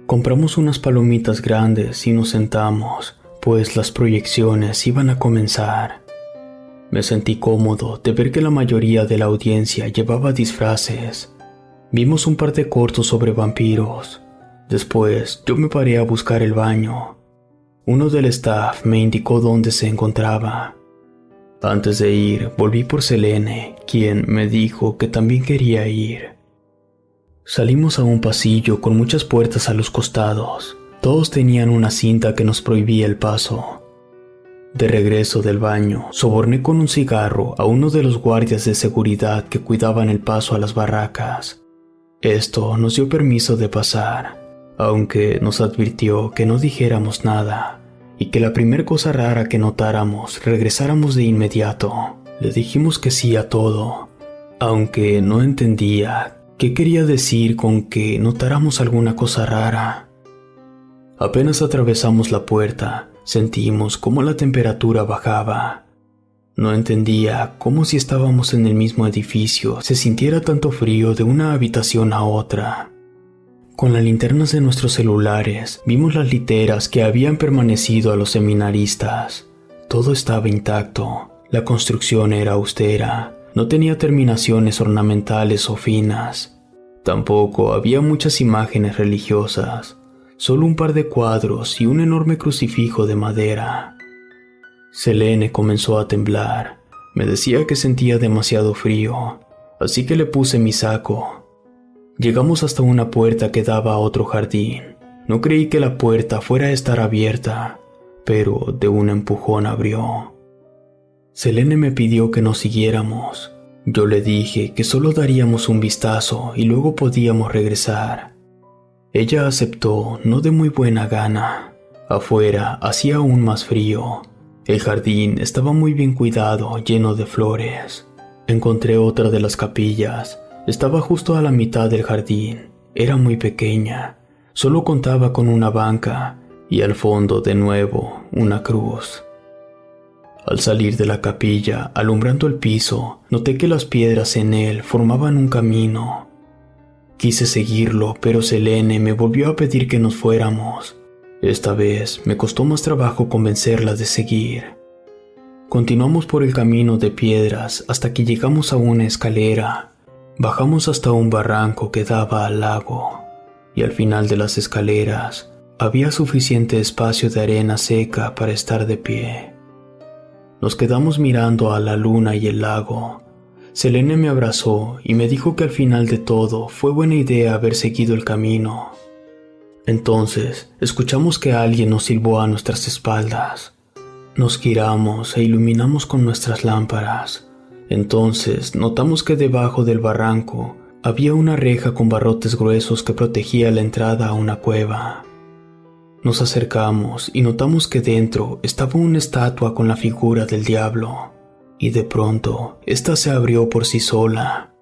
Compramos unas palomitas grandes y nos sentamos, pues las proyecciones iban a comenzar. Me sentí cómodo de ver que la mayoría de la audiencia llevaba disfraces. Vimos un par de cortos sobre vampiros. Después yo me paré a buscar el baño. Uno del staff me indicó dónde se encontraba. Antes de ir, volví por Selene, quien me dijo que también quería ir. Salimos a un pasillo con muchas puertas a los costados. Todos tenían una cinta que nos prohibía el paso. De regreso del baño, soborné con un cigarro a uno de los guardias de seguridad que cuidaban el paso a las barracas. Esto nos dio permiso de pasar, aunque nos advirtió que no dijéramos nada y que la primer cosa rara que notáramos regresáramos de inmediato. Le dijimos que sí a todo, aunque no entendía qué quería decir con que notáramos alguna cosa rara. Apenas atravesamos la puerta, sentimos cómo la temperatura bajaba. No entendía cómo si estábamos en el mismo edificio se sintiera tanto frío de una habitación a otra. Con las linternas de nuestros celulares vimos las literas que habían permanecido a los seminaristas. Todo estaba intacto, la construcción era austera, no tenía terminaciones ornamentales o finas. Tampoco había muchas imágenes religiosas, solo un par de cuadros y un enorme crucifijo de madera. Selene comenzó a temblar. Me decía que sentía demasiado frío, así que le puse mi saco. Llegamos hasta una puerta que daba a otro jardín. No creí que la puerta fuera a estar abierta, pero de un empujón abrió. Selene me pidió que nos siguiéramos. Yo le dije que solo daríamos un vistazo y luego podíamos regresar. Ella aceptó, no de muy buena gana. Afuera hacía aún más frío. El jardín estaba muy bien cuidado, lleno de flores. Encontré otra de las capillas. Estaba justo a la mitad del jardín. Era muy pequeña. Solo contaba con una banca y al fondo, de nuevo, una cruz. Al salir de la capilla, alumbrando el piso, noté que las piedras en él formaban un camino. Quise seguirlo, pero Selene me volvió a pedir que nos fuéramos. Esta vez me costó más trabajo convencerla de seguir. Continuamos por el camino de piedras hasta que llegamos a una escalera. Bajamos hasta un barranco que daba al lago, y al final de las escaleras había suficiente espacio de arena seca para estar de pie. Nos quedamos mirando a la luna y el lago. Selene me abrazó y me dijo que al final de todo fue buena idea haber seguido el camino. Entonces, escuchamos que alguien nos silbó a nuestras espaldas. Nos giramos e iluminamos con nuestras lámparas. Entonces, notamos que debajo del barranco había una reja con barrotes gruesos que protegía la entrada a una cueva. Nos acercamos y notamos que dentro estaba una estatua con la figura del diablo, y de pronto, esta se abrió por sí sola.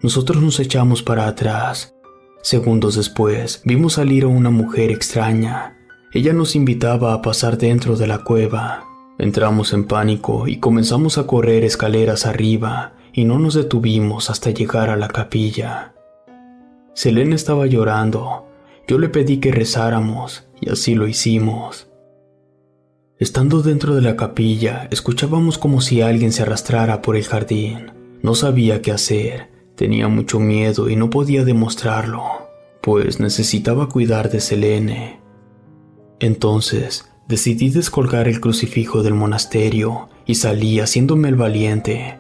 Nosotros nos echamos para atrás. Segundos después, vimos salir a una mujer extraña. Ella nos invitaba a pasar dentro de la cueva. Entramos en pánico y comenzamos a correr escaleras arriba y no nos detuvimos hasta llegar a la capilla. Selene estaba llorando. Yo le pedí que rezáramos y así lo hicimos. Estando dentro de la capilla, escuchábamos como si alguien se arrastrara por el jardín. No sabía qué hacer, tenía mucho miedo y no podía demostrarlo, pues necesitaba cuidar de Selene. Entonces, decidí descolgar el crucifijo del monasterio y salí haciéndome el valiente.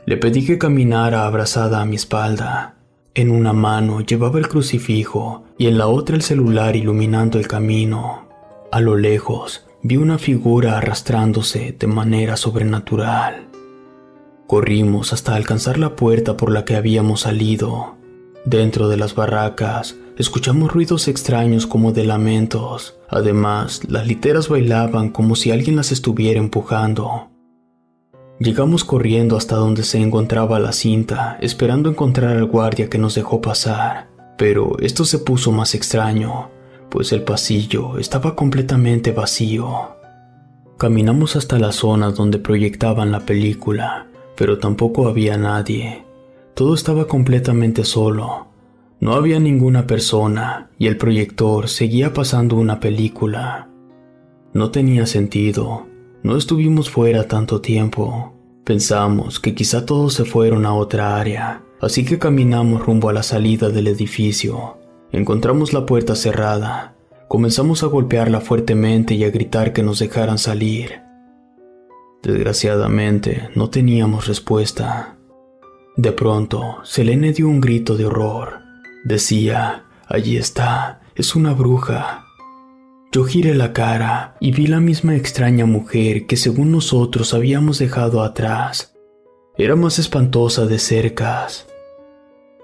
Le pedí que caminara abrazada a mi espalda. En una mano llevaba el crucifijo y en la otra el celular iluminando el camino. A lo lejos, vi una figura arrastrándose de manera sobrenatural. Corrimos hasta alcanzar la puerta por la que habíamos salido. Dentro de las barracas, escuchamos ruidos extraños como de lamentos. Además, las literas bailaban como si alguien las estuviera empujando. Llegamos corriendo hasta donde se encontraba la cinta, esperando encontrar al guardia que nos dejó pasar. Pero esto se puso más extraño, pues el pasillo estaba completamente vacío. Caminamos hasta la zona donde proyectaban la película, pero tampoco había nadie. Todo estaba completamente solo. No había ninguna persona y el proyector seguía pasando una película. No tenía sentido. No estuvimos fuera tanto tiempo. Pensamos que quizá todos se fueron a otra área, así que caminamos rumbo a la salida del edificio. Encontramos la puerta cerrada. Comenzamos a golpearla fuertemente y a gritar que nos dejaran salir. Desgraciadamente, no teníamos respuesta. De pronto, Selene dio un grito de horror. Decía, «Allí está, es una bruja». Yo giré la cara y vi la misma extraña mujer que según nosotros habíamos dejado atrás. Era más espantosa de cerca.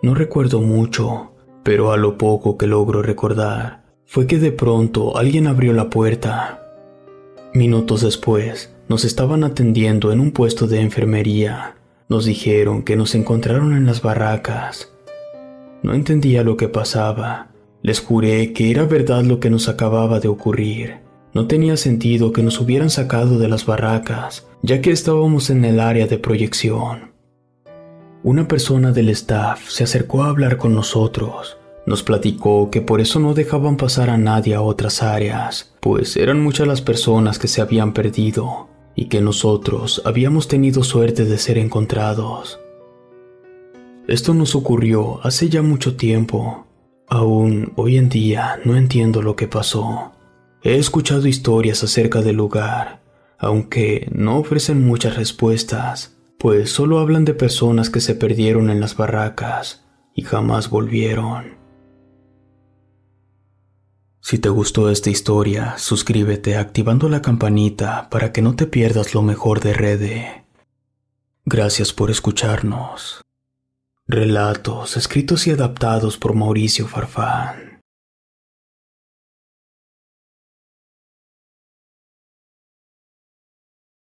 No recuerdo mucho, pero a lo poco que logro recordar, fue que de pronto alguien abrió la puerta. Minutos después, nos estaban atendiendo en un puesto de enfermería. Nos dijeron que nos encontraron en las barracas. No entendía lo que pasaba. Les juré que era verdad lo que nos acababa de ocurrir. No tenía sentido que nos hubieran sacado de las barracas, ya que estábamos en el área de proyección. Una persona del staff se acercó a hablar con nosotros. Nos platicó que por eso no dejaban pasar a nadie a otras áreas, pues eran muchas las personas que se habían perdido, y que nosotros habíamos tenido suerte de ser encontrados. Esto nos ocurrió hace ya mucho tiempo. Aún hoy en día no entiendo lo que pasó. He escuchado historias acerca del lugar, aunque no ofrecen muchas respuestas, pues solo hablan de personas que se perdieron en las barracas y jamás volvieron. Si te gustó esta historia, suscríbete activando la campanita para que no te pierdas lo mejor de Rede. Gracias por escucharnos. Relatos escritos y adaptados por Mauricio Farfán.